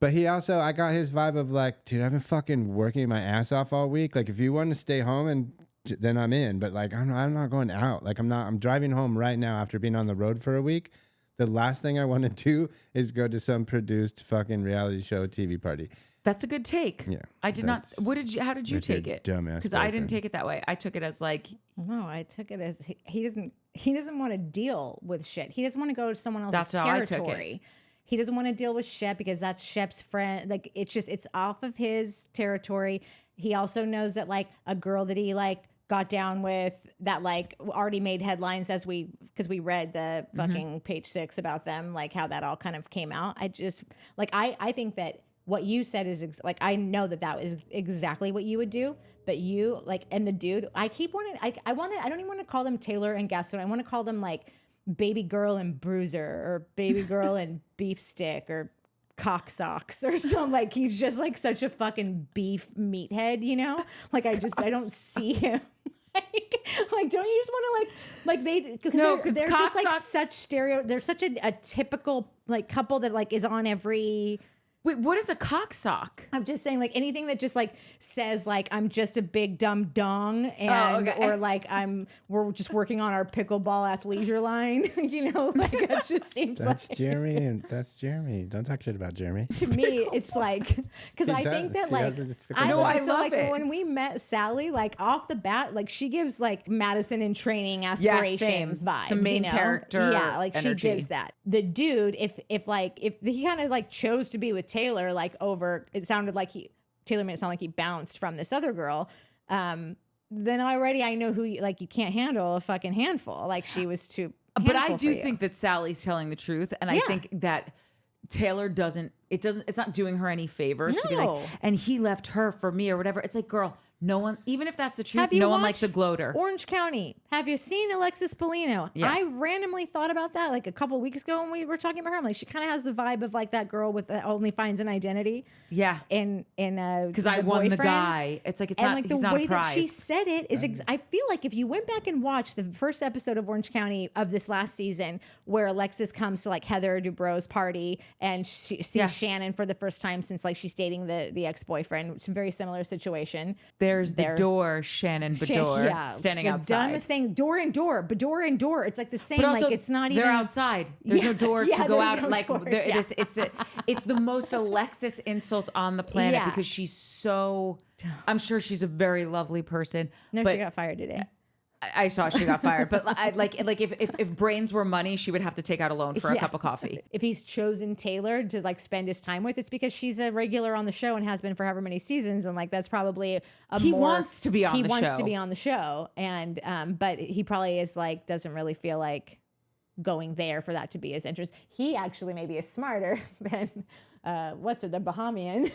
But he also, I got his vibe of like, dude, I've been fucking working my ass off all week. Like, if you want to stay home, and then I'm in. But like, I'm not going out. Like, I'm driving home right now after being on the road for a week. The last thing I want to do is go to some produced fucking reality show TV party. That's a good take. Yeah, I did not. How did you take it? Dumbass. Because I didn't take it that way. I took it as like, No, I took it as he doesn't want to deal with shit. He doesn't want to go to someone else's That's how I took territory. He doesn't want to deal with Shep because that's Shep's friend. Like, it's off of his territory. He also knows that like a girl that he like got down with that like already made headlines because we read the fucking page 6 about them, like how that all kind of came out. I just like, I think that what you said is like, I know that is exactly what you would do, but you like, and the dude, I keep wanting, I don't even want to call them Taylor and Gaston. I want to call them like baby girl and bruiser or baby girl and beef stick or cock socks or something. Like, he's just like such a fucking beef meathead, you know? Like, I don't see him. Like, don't you just want to like they, because they're just like such they're such a typical like couple that like is on every. Wait, what is a cocksock? I'm just saying, like, anything that just like says like I'm just a big dumb dong, and or like we're just working on our pickleball athleisure line, you know, like it just seems that's like Jeremy, and that's Jeremy. Don't talk shit about Jeremy. To me, it's like, because I think that like I love like it. when we met Sally, like off the bat, like she gives like Madison in Training aspirations vibes, some main character, yeah, like energy. she gives that. The dude, if he kind of like chose to be with Taylor, like over, it sounded like Taylor made it sound like he bounced from this other girl. Then already I know who you can't handle a fucking handful. Like, she was too. But I do think that Sally's telling the truth, and I think that Taylor it's not doing her any favors to be like, and he left her for me or whatever. It's like, girl, no one, even if that's the truth, no one likes a gloater. Orange County. Have you seen Alexis Polino? Yeah. I randomly thought about that like a couple weeks ago when we were talking about her. I'm like, she kind of has the vibe of like that girl with that only finds an identity. Yeah. In because I won the guy. It's like, he's not a prize. That she said it is, I feel like if you went back and watched the first episode of Orange County of this last season, where Alexis comes to like Heather Dubrow's party and she sees Shannon for the first time since like she's dating the ex-boyfriend. It's a very similar situation. There's the door, Shannon Bedore, standing the outside. Dumbest thing, door and door, Bedore and door. It's like the same. Also, like, it's not even. They're outside. There's no door to go out. No like door. it's the most Alexis insult on the planet because she's so. I'm sure she's a very lovely person. No, but she got fired today. I saw she got fired, but if brains were money, she would have to take out a loan for a cup of coffee. If he's chosen Taylor to like spend his time with, it's because she's a regular on the show and has been for however many seasons, and like that's probably he wants to be on the show. He wants to be on the show, and but he probably is like doesn't really feel like going there for that to be his interest. He actually maybe is smarter than the Bahamian.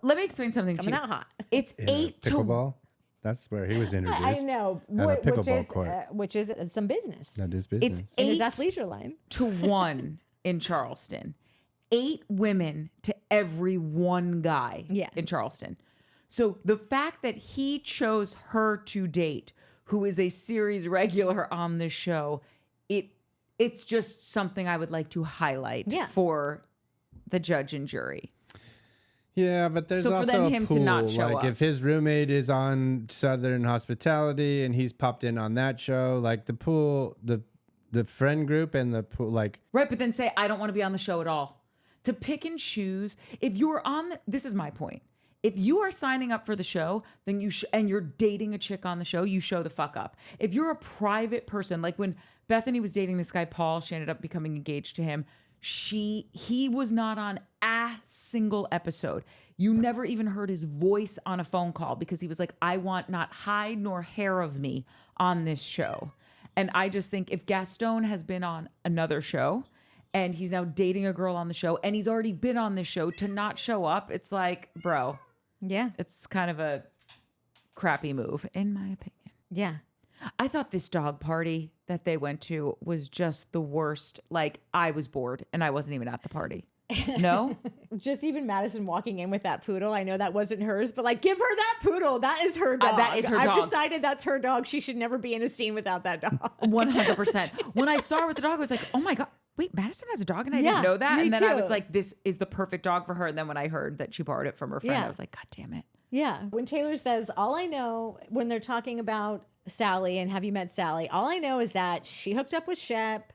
Let me explain something to you. Coming out hot. It's 8 to pickleball. That's where he was introduced. I know, which is some business. That is business. It's in his athleisure line. 8-1 in Charleston. 8 women to every 1 guy in Charleston. So the fact that he chose her to date, who is a series regular on this show, it's just something I would like to highlight for the judge and jury. Yeah, but there's also him to not show up. If his roommate is on Southern Hospitality and he's popped in on that show, like the pool, the friend group and the pool, like right. But then say I don't want to be on the show at all. To pick and choose. If you're on, this is my point. If you are signing up for the show, then and you're dating a chick on the show, you show the fuck up. If you're a private person, like when Bethany was dating this guy Paul, she ended up becoming engaged to him. He was not on a single episode. You never even heard his voice on a phone call because he was like, I want not hide nor hair of me on this show. And I just think if Gaston has been on another show and he's now dating a girl on the show and he's already been on this show, to not show up, it's like, bro. Yeah. It's kind of a crappy move, in my opinion. Yeah. I thought this dog party that they went to was just the worst. Like, I was bored and I wasn't even at the party. No? Just even Madison walking in with that poodle. I know that wasn't hers, but like, give her that poodle. That is her dog. That is her dog. I've decided that's her dog. She should never be in a scene without that dog. 100%. When I saw her with the dog, I was like, oh my God. wait, Madison has a dog and I Yeah, didn't know that. me And then I too. was like, this is the perfect dog for her. And then when I heard that she borrowed it from her friend, Yeah. I was like, God damn it. Yeah. When Taylor says, all I know when they're talking about Sally and have you met Sally, all I know is that she hooked up with Shep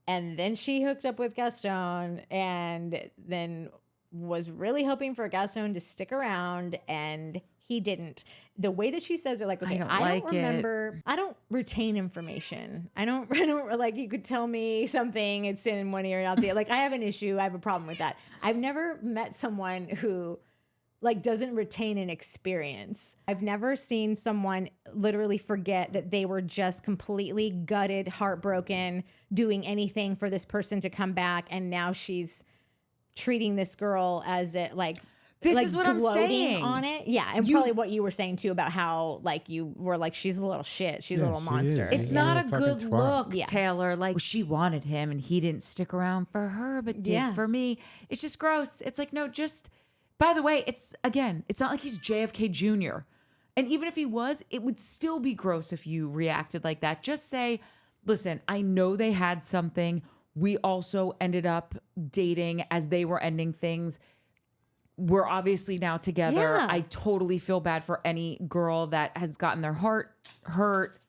and then she hooked up with Gaston and then was really hoping for Gaston to stick around and he didn't. The way that she says it, like, okay, I don't remember. I don't retain information. I don't like, you could tell me something, it's in one ear and out the other. Like, I have an issue. I have a problem with that. I've never met someone who like doesn't retain an experience. I've never seen someone literally forget that they were just completely gutted, heartbroken, doing anything for this person to come back. And now she's treating this girl as it like, This like is what I'm saying on it. Yeah. And probably what you were saying too about how like you were like, she's a little shit. She's a little monster. is. It's not a fucking good twat. look, Yeah. Taylor. Like she wanted him and he didn't stick around for her, but did for me. It's just gross. It's like, no, just, by the way, it's not like he's JFK Jr. And even if he was, it would still be gross if you reacted like that. Just say, listen, I know they had something. We also ended up dating as they were ending things. We're obviously now together. Yeah. I totally feel bad for any girl that has gotten their heart hurt.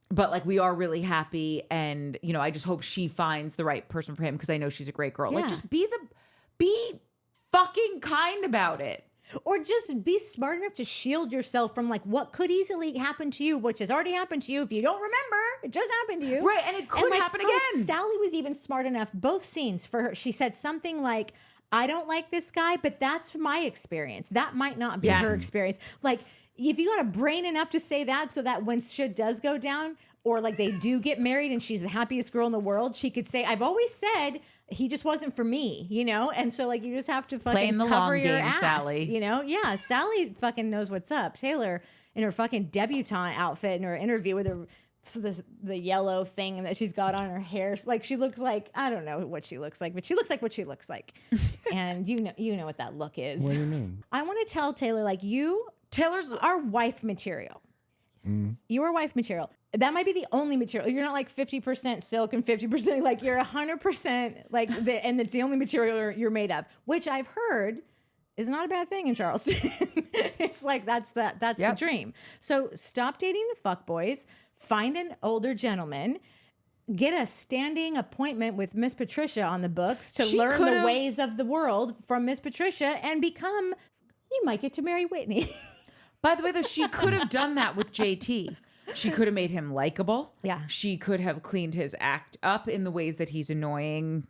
But like, we are really happy. And, you know, I just hope she finds the right person for him because I know she's a great girl. Yeah. Like, just be fucking kind about it. Or just be smart enough to shield yourself from like what could easily happen to you, which has already happened to you. If you don't remember, it just happened to you. Right. And it could like, happen oh, again. Sally was even smart enough, both scenes for her. She said something like, I don't like this guy, but that's my experience. That might not be her experience. Like, if you got a brain enough to say that so that when shit does go down or like they do get married and she's the happiest girl in the world, she could say, I've always said he just wasn't for me, you know? And so like, you just have to fucking Playing the cover long your game, ass, Sally. you know? Yeah, Sally fucking knows what's up. Taylor in her fucking debutante outfit in her interview with her, so the yellow thing that she's got on her hair, like she looks like, I don't know what she looks like, but she looks like what she looks like. And you know what that look is. What do you mean? I want to tell Taylor, like, Taylor's our wife material. You are wife material. That might be the only material. You're not like 50% silk and 50%, like you're 100% like and it's the only material you're made of, which I've heard is not a bad thing in Charleston. It's like, that's the dream. So stop dating the fuckboys, find an older gentleman, get a standing appointment with Miss Patricia on the books to learn the ways of the world from Miss Patricia and you might get to marry Whitney. By the way, though, she could have done that with JT. She could have made him likable. Yeah. She could have cleaned his act up in the ways that he's annoying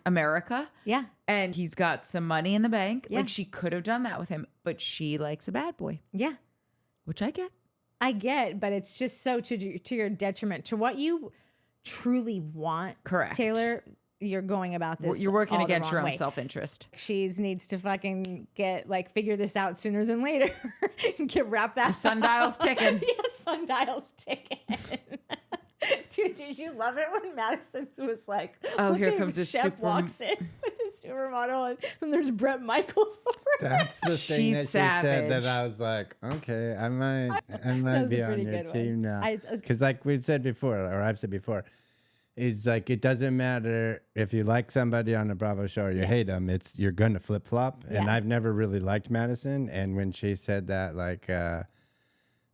America. Yeah. And he's got some money in the bank. Yeah. Like, she could have done that with him, but she likes a bad boy. Yeah. Which I get. But it's just so to your detriment to what you truly want. Correct. Taylor, you're going about this. You're working all the against your wrong own way. self-interest. She needs to fucking figure this out sooner than later and wrap that Sundial's ticking. Yeah, sundial's ticking. Dude, did you love it when Madison was like, oh, look here at comes this Shep walks in with his supermodel and there's Brett Michaels over there. That's the thing She's that she said that savage. I was like, okay, I might was be a on pretty your good team one. now. Because like we said before, or I've said before, it's like it doesn't matter if you like somebody on the Bravo show or you hate them. You're gonna flip flop. And Yeah. I've never really liked Madison. And when she said that, like,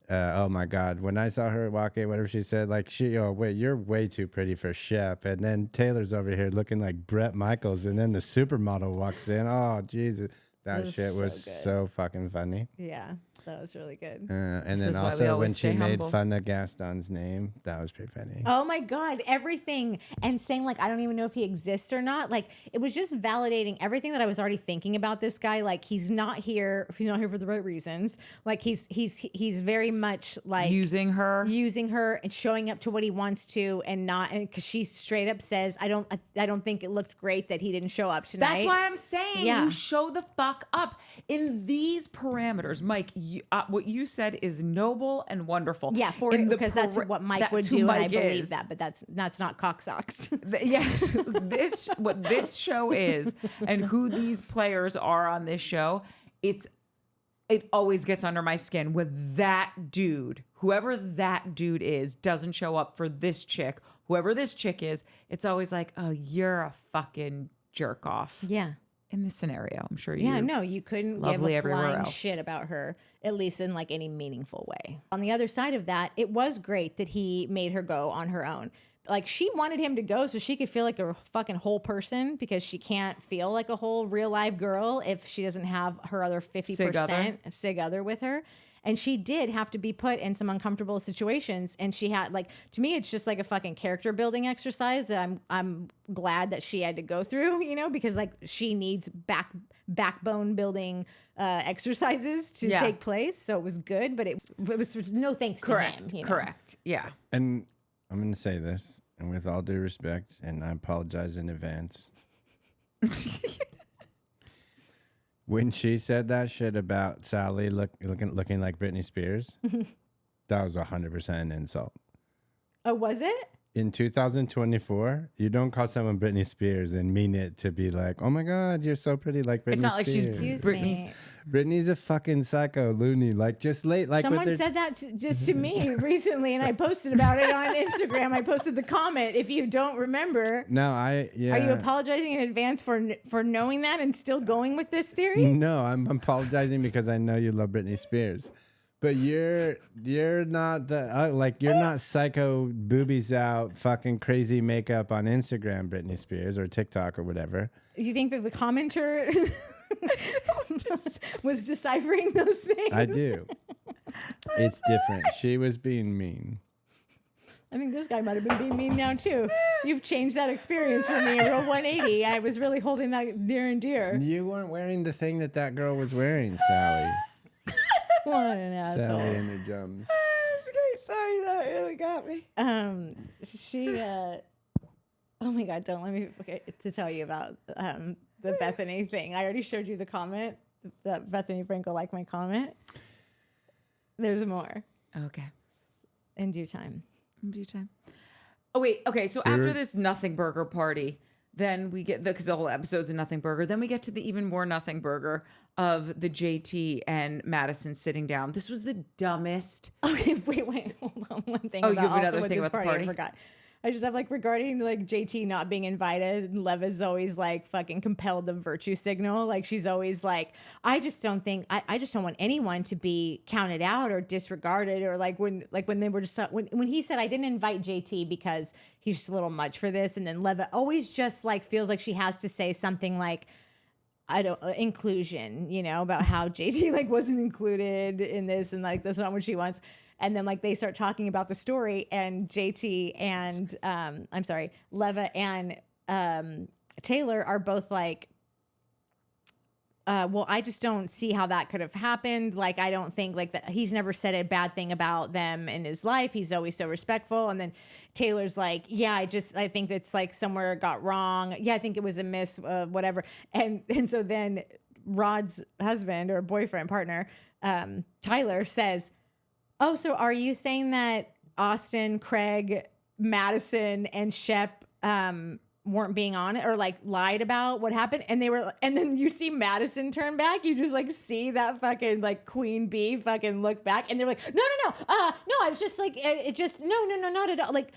oh my God, when I saw her walk in, whatever she said, like wait, you're way too pretty for Shep. And then Taylor's over here looking like Brett Michaels, and then the supermodel walks in. Oh Jesus, that was shit was so good. so fucking funny. Yeah, that was really good. And This then is why we also when always she stay made humble. fun of Gaston's name, that was pretty funny. Oh my God, everything. And saying like, I don't even know if he exists or not. Like, it was just validating everything that I was already thinking about this guy. Like, he's not here for the right reasons. Like, he's very much like Using her. and showing up to what he wants to and not, and because she straight up says, I don't think it looked great that he didn't show up tonight. That's why I'm saying Yeah. you show the fuck up. In these parameters, Mike, what you said is noble and wonderful. Yeah, because that's what Mike would do, and I believe that, but that's not cocksocks. Yes, what this show is, and who these players are on this show, it always gets under my skin with that dude whoever that dude is doesn't show up for this chick, whoever this chick is, it's always like, oh, you're a fucking jerk off. Yeah. In this scenario, I'm sure you. Yeah, no, you couldn't give lovely a everywhere flying else. shit about her, at least in like any meaningful way. On the other side of that, it was great that he made her go on her own. Like, she wanted him to go so she could feel like a fucking whole person, because she can't feel like a whole real live girl if she doesn't have her other 50% sig other with her. And she did have to be put in some uncomfortable situations. And she had, like, to me, it's just like a fucking character building exercise that I'm glad that she had to go through, you know, because like she needs backbone building exercises to take place. So it was good, but it was no thanks to him. You know? Correct. Yeah. And I'm going to say this, and with all due respect, and I apologize in advance. When she said that shit about Sally looking like Britney Spears, that was 100% an insult. Oh, was it? In 2024, you don't call someone Britney Spears and mean it to be like, oh my God, you're so pretty like Britney Spears. It's not like she's Britney. Britney's a fucking psycho loony. Like, just late. Like, someone said that just to me recently, and I posted about it on Instagram. I posted the comment. If you don't remember, are you apologizing in advance for knowing that and still going with this theory? No, I'm apologizing because I know you love Britney Spears. But you're not you're not psycho boobies out fucking crazy makeup on Instagram, Britney Spears, or TikTok or whatever. You think that the commenter was deciphering those things? I do. It's different. She was being mean. I think this guy might have been being mean now too. You've changed that experience for me, a real 180. I was really holding that near and dear. You weren't wearing the thing that girl was wearing, Sally. What an asshole. Sally and her jums. Sorry, that really got me. Oh my God, don't let me forget to tell you about the Bethany thing. I already showed you the comment that Bethany Frankel liked my comment. There's more. Okay. In due time. Oh, wait. Okay. So after this nothing burger party, then we get because the whole episode's a nothing burger. Then we get to the even more nothing burger of the JT and Madison sitting down. This was the dumbest. Okay, wait. Hold on. One thing. Oh, you have another thing about the party? I forgot. I just have like regarding like JT not being invited. Leva's always like fucking compelled to virtue signal. Like she's always like, I just don't want anyone to be counted out or disregarded, or like when they were just when he said I didn't invite JT because he's just a little much for this, and then Leva always just like feels like she has to say something like inclusion, you know, about how JT like wasn't included in this and like that's not what she wants. And then like they start talking about the story, and JT and Leva and Taylor are both like, well, I just don't see how that could have happened. Like, I don't think like that. He's never said a bad thing about them in his life. He's always so respectful. And then Taylor's like, yeah, I think it's like somewhere it got wrong. Yeah, I think it was a miss, whatever. And so then Rod's husband or boyfriend, partner, Tyler says, oh, so are you saying that Austen, Craig, Madison, and Shep weren't being on it or like lied about what happened? And then you see Madison turn back. You just like see that fucking like queen bee fucking look back, and they're like, no, I was just like, no, not at all. Like,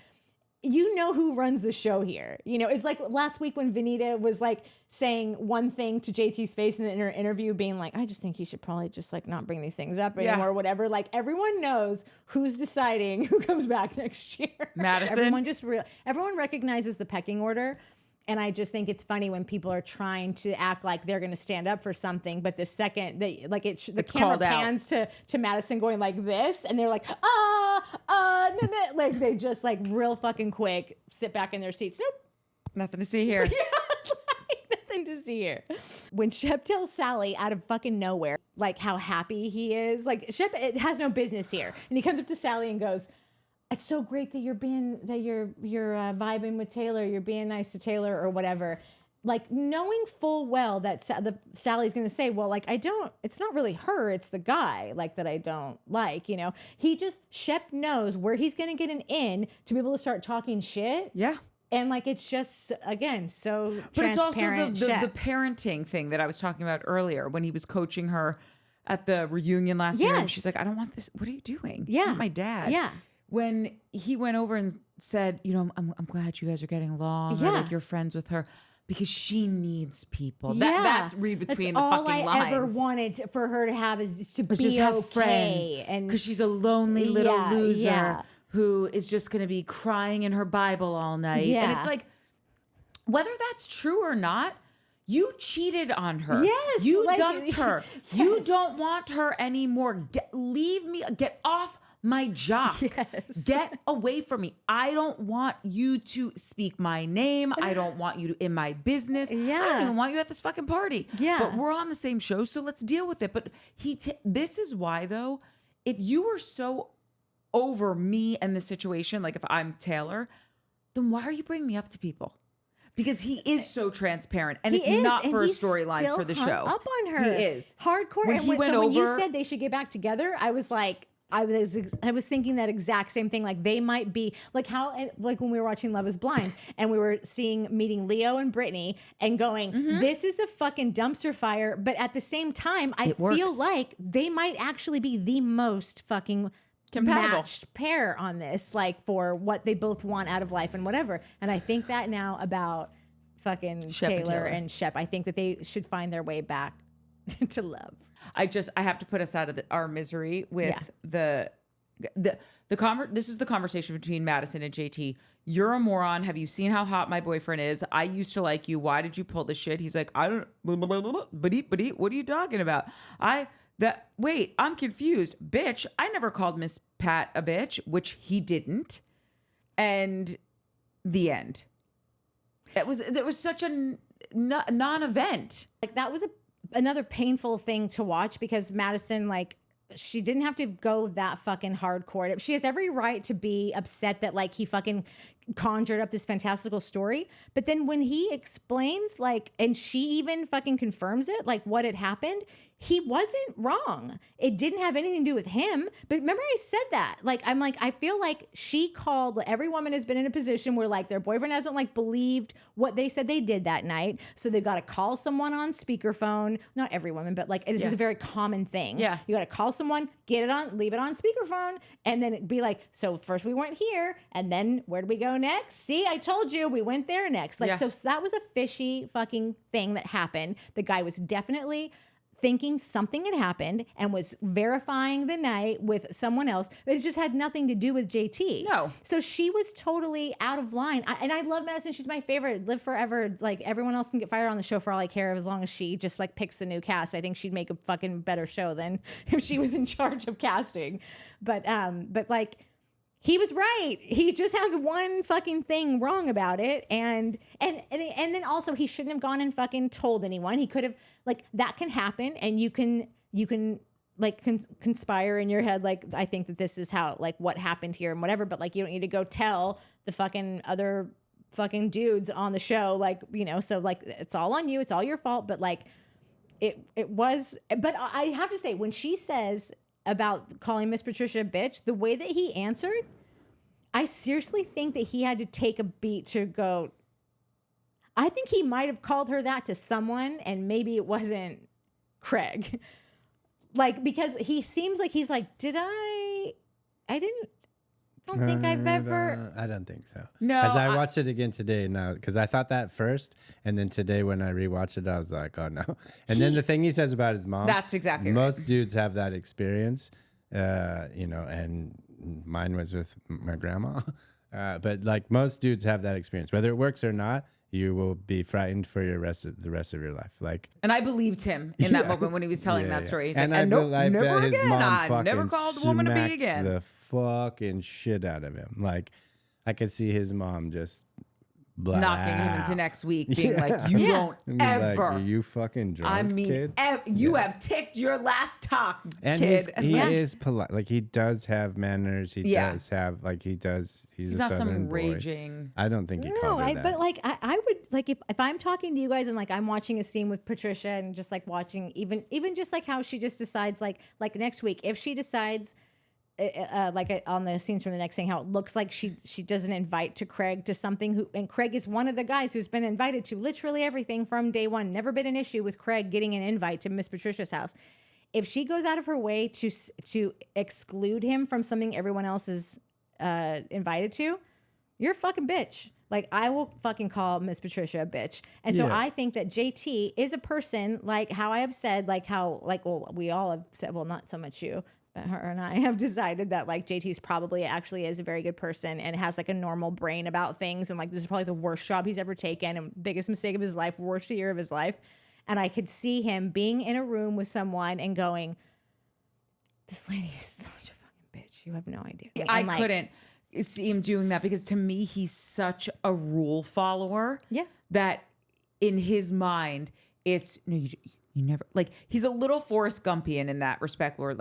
you know who runs the show here. You know, it's like last week when Vanita was like saying one thing to JT's face in her interview, being like, I just think you should probably just like not bring these things up anymore or whatever. Like, everyone knows who's deciding who comes back next year. Madison. Everyone recognizes the pecking order. And I just think it's funny when people are trying to act like they're going to stand up for something, but the second the camera pans to Madison going like this, and they're like, no, like they just like real fucking quick sit back in their seats. Nope, nothing to see here. Nothing to see here. When Shep tells Sally out of fucking nowhere, like how happy he is, like Shep has no business here, and he comes up to Sally and goes, it's so great that you're vibing with Taylor. You're being nice to Taylor or whatever. Like, knowing full well that Sally's going to say, well, like, it's not really her. It's the guy like that I don't like, you know, Shep knows where he's going to get an in to be able to start talking shit. Yeah. And like, it's just, again, so but transparent. It's also the parenting thing that I was talking about earlier when he was coaching her at the reunion last year. And Yes. she's like, I don't want this. What are you doing? Yeah. You're not my dad. Yeah. When he went over and said, you know, I'm glad you guys are getting along. Yeah. Or like you're friends with her because she needs people. Yeah. That's read between That's the fucking all I lines. ever wanted for her to have is just to be Just have okay. friends. And Because she's a lonely little Yeah, loser yeah. who is just going to be crying in her Bible all night. Yeah. And it's like, whether that's true or not, you cheated on her. Yes, You like- dumped her. You don't want her anymore. Leave me. Get off my job. Yes. Get away from me. I don't want you to speak my name. I don't want you to in my business. I don't Yeah. even want you at this fucking party. Yeah. But we're on the same show, so let's deal with it. But this is why, though, if you were so over me and the situation, like if I'm Taylor, then why are you bringing me up to people? Because he is so transparent, and He it's is, not and for a he's storyline still for the hung show. Up on her. He is hardcore. When and he went when you over- said they should get back together, I was like, I was thinking that exact same thing. Like they might be like like when we were watching Love Is Blind and we were meeting Leo and Brittany and going, this is a fucking dumpster fire. But at the same time, I It feel works. like they might actually be the most fucking Compatible. matched pair on this, like for what they both want out of life and whatever. And I think that now about fucking Shep and Taylor Taylor. and Shep. I think that they should find their way back to love. I have to put us out of our misery with Yeah. this is the conversation between Madison and JT. You're a moron. Have you seen how hot my boyfriend is? I used to like you. Why did you pull this shit? He's like, I don't. But what are you talking about? Wait, I'm confused, bitch. I never called Miss Pat a bitch, which he didn't. And the end. There was such a non-event. Like that was another painful thing to watch because Madison, like, she didn't have to go that fucking hardcore. She has every right to be upset that like he fucking conjured up this fantastical story. But then when he explains, like, and she even fucking confirms it, like what had happened, he wasn't wrong. It didn't have anything to do with him. But remember I said that, like, I'm like, I feel like she called, every woman has been in a position where like their boyfriend hasn't like believed what they said they did that night. So they've got to call someone on speakerphone. Not every woman, but like, this is a very common thing. Yeah. You got to call someone, leave it on speakerphone, and then be like, so first we went here, and then where do we go next? See, I told you we went there next. Like, so that was a fishy fucking thing that happened. The guy was definitely thinking something had happened and was verifying the night with someone else, but it just had nothing to do with JT. No. So she was totally out of line. And I love Madison. She's my favorite. Live forever. Like everyone else can get fired on the show for all I care, as long as she just like picks the new cast. I think she'd make a fucking better show than if she was in charge of casting. But like, he was right. He just had the one fucking thing wrong about it. And then also he shouldn't have gone and fucking told anyone. He could have, like, that can happen, and you can like conspire in your head, like, I think that this is how, like, what happened here and whatever, but like you don't need to go tell the fucking other fucking dudes on the show, like, you know, so like it's all on you, it's all your fault. But like it was, but I have to say, when she says about calling Miss Patricia a bitch, the way that he answered, I seriously think that he had to take a beat to go, I think he might have called her that to someone, and maybe it wasn't Craig. Like, because he seems like he's like, I don't think I've ever. I don't think so. No, As I watched it again today now, because I thought that first, and then today when I rewatched it, I was like, oh no. And then the thing he says about his mom. That's exactly most dudes have that experience, you know, and mine was with my grandma. But like most dudes have that experience, whether it works or not. You will be frightened for the rest of your life. Like, and I believed him in that moment when he was telling that story. He's like, I nope, bet never his again. mom I've never fucking called a woman a smacked B again. the fucking shit out of him. Like, I could see his mom just knocking him into next week, being like, you don't And be ever. like, you fucking drunk, kid. You have ticked your last talk, And kid. he is polite. Like, he does have manners. He does have, like, he's He's a not Southern some boy. raging. I don't think he called her that. But like I would, like, if I'm talking to you guys and like I'm watching a scene with Patricia and just like watching even just like how she just decides like next week, if she decides on the scenes from the next thing, how it looks like she doesn't invite to Craig to something, and Craig is one of the guys who's been invited to literally everything from day one. Never been an issue with Craig getting an invite to Miss Patricia's house. if she goes out of her way to exclude him from something everyone else is invited to, you're a fucking bitch. Like, I will fucking call Miss Patricia a bitch. And so I think that JT is a person, like how I have said, well, we all have said, well, not so much you, but her and I have decided that like JT's probably actually is a very good person and has like a normal brain about things. And like, this is probably the worst job he's ever taken and biggest mistake of his life, worst year of his life. And I could see him being in a room with someone and going, this lady is such a fucking bitch. You have no idea. I couldn't see him doing that because to me, he's such a rule follower. Yeah. That in his mind, it's, no, you never, like, he's a little Forrest Gumpian in that respect where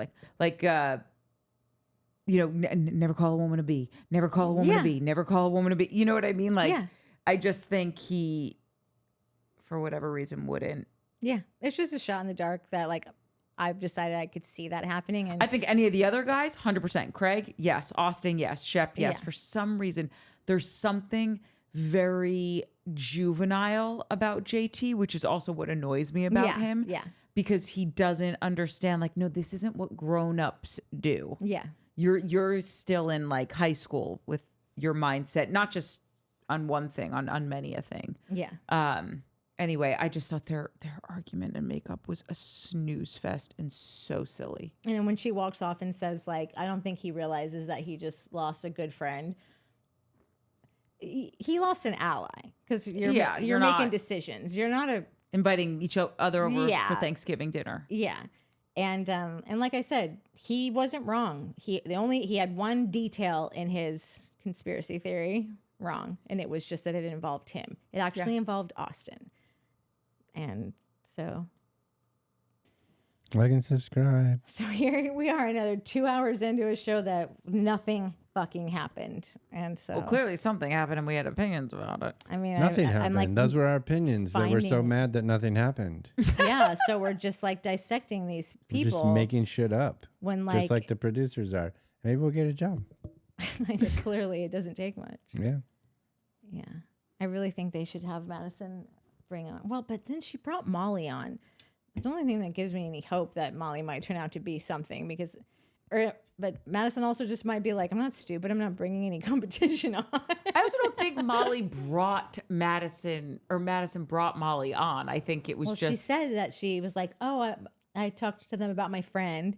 never call a woman a B, never call a woman a B, never call a woman a B. You know what I mean? Like, I just think he, for whatever reason, wouldn't. Yeah. It's just a shot in the dark that like, I've decided I could see that happening. And I think any of the other guys, 100%. Craig, yes. Austen, yes. Shep, yes. For some reason, there's something very juvenile about JT, which is also what annoys me about him. Yeah. Because he doesn't understand, like, no, this isn't what grown-ups do. Yeah. You're still in like high school with your mindset, not just on one thing, on many a thing. Yeah. Anyway, I just thought their argument and makeup was a snooze fest and so silly. And when she walks off and says, like, I don't think he realizes that he just lost a good friend. He lost an ally because you're making decisions. You're not inviting each other over for Thanksgiving dinner. Yeah. And like I said, he wasn't wrong. He had one detail in his conspiracy theory wrong, and it was just that it involved him. It actually involved Austen. And so, like and subscribe. So here we are, another 2 hours into a show that nothing fucking happened. And so, well, clearly something happened, and we had opinions about it. I mean, nothing happened. Like, those were our opinions. That we're so mad that nothing happened. Yeah, so we're just like dissecting these people, we're just making shit up. When like, just like the producers are. Maybe we'll get a job. Clearly, it doesn't take much. Yeah. Yeah, I really think they should have Madison bring on. Well, but then she brought Molly on. The only thing that gives me any hope that Molly might turn out to be something but Madison also just might be like, I'm not stupid. I'm not bringing any competition on. I also don't think Molly brought Madison or Madison brought Molly on. I think it was just. She said that she was like, oh, I talked to them about my friend.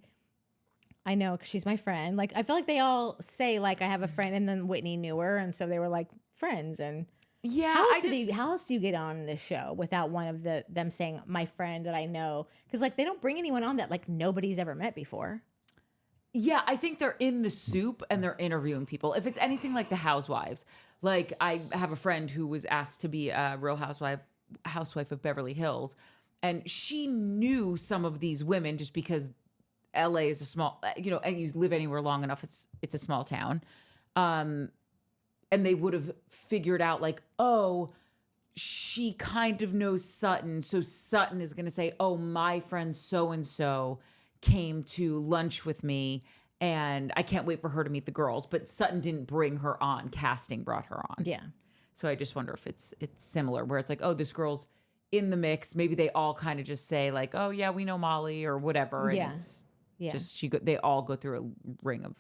I know, 'cause she's my friend. Like, I feel like they all say like, I have a friend, and then Whitney knew her. And so they were like friends. And yeah, how else do you get on this show without one of them saying my friend that I know? Because like they don't bring anyone on that like nobody's ever met before. Yeah, I think they're in the soup and they're interviewing people. If it's anything like the Housewives, like I have a friend who was asked to be a Real Housewife of Beverly Hills, and she knew some of these women just because LA is a small, and you live anywhere long enough, it's a small town. And they would have figured out like, oh, she kind of knows Sutton. So Sutton is going to say, oh, my friend so-and-so came to lunch with me and I can't wait for her to meet the girls. But Sutton didn't bring her on. Casting brought her on. Yeah. So I just wonder if it's similar where it's like, oh, this girl's in the mix. Maybe they all kind of just say like, oh, yeah, we know Molly or whatever. And it's just they all go through a ring of,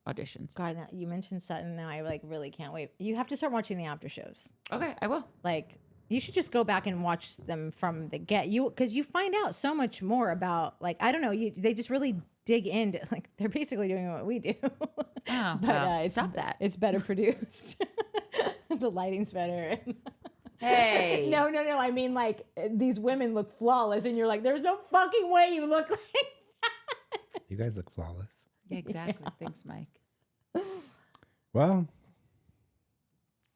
auditions. God, you mentioned Sutton. Now I like really can't wait. You have to start watching the after shows. Okay, I will. Like you should just go back and watch them from the because you find out so much more about like I don't know. They just really dig into like they're basically doing what we do. Oh, but stop that. It's better produced. The lighting's better. Hey. No. I mean like these women look flawless, and you're like, there's no fucking way you look like that. You guys look flawless. Exactly. Yeah. Thanks, Mike. Well,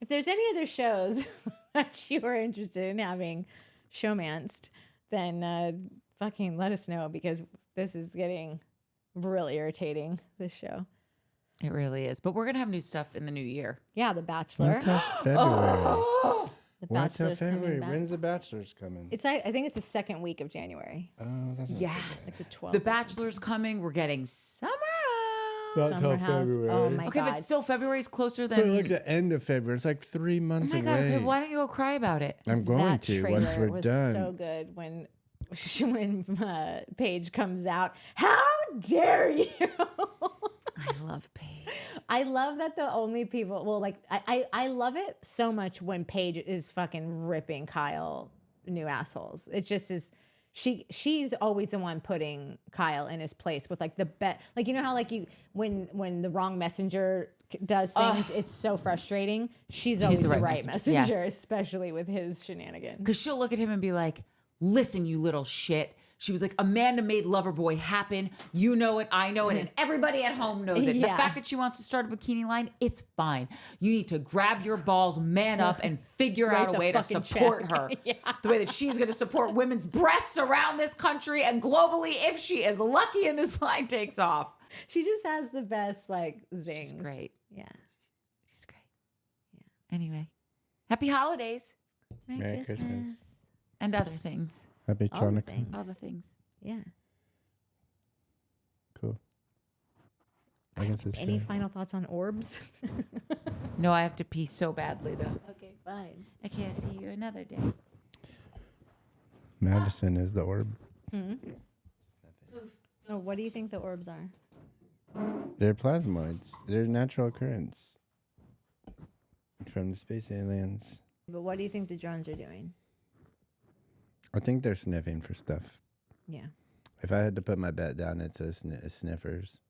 if there's any other shows that you are interested in having showmanced, then fucking let us know because this is getting really irritating, this show. It really is. But we're going to have new stuff in the new year. Yeah, The Bachelor. What till February? The Bachelor's February? coming When's The Bachelor's coming? I think it's the second week of January. Oh, that's not yes. Like the 12th. The Bachelor's coming. We're getting Summer House. Summer House. February. Oh my okay, God. but still February's closer But than like the end of February. It's like 3 months oh my away. God, okay, why don't you go cry about it? I'm going that to trailer once we're was done. so good when when Paige comes out, how dare you? I love Paige. I love that the only people, well, like, I love it so much when Paige is fucking ripping Kyle new assholes. It just is, she's always the one putting Kyle in his place with like the bet. Like, you know how like when the wrong messenger does things, it's so frustrating. She's always the right messenger, yes. especially with his shenanigans. Because she'll look at him and be like, listen, you little shit. She was like, Amanda made Loverboy happen. You know it, I know it, and everybody at home knows it. Yeah. The fact that she wants to start a bikini line, it's fine. You need to grab your balls, man up, and figure out a way to support her. Yeah. The way that she's going to support women's breasts around this country and globally if she is lucky and this line takes off. She just has the best like zings. She's great. Yeah. She's great. Yeah. Anyway, happy holidays Merry Christmas. and other things. Happy All the Chanukah. things. All the things. Yeah. Cool. I guess it's Any fair. final thoughts on orbs? No, I have to pee so badly though. Okay, fine. Okay, I'll see you another day. Madison is the orb. Oh, what do you think the orbs are? They're plasmoids. They're natural occurrence from the space aliens. But what do you think the drones are doing? I think they're sniffing for stuff. Yeah. If I had to put my bet down, it's sniffers.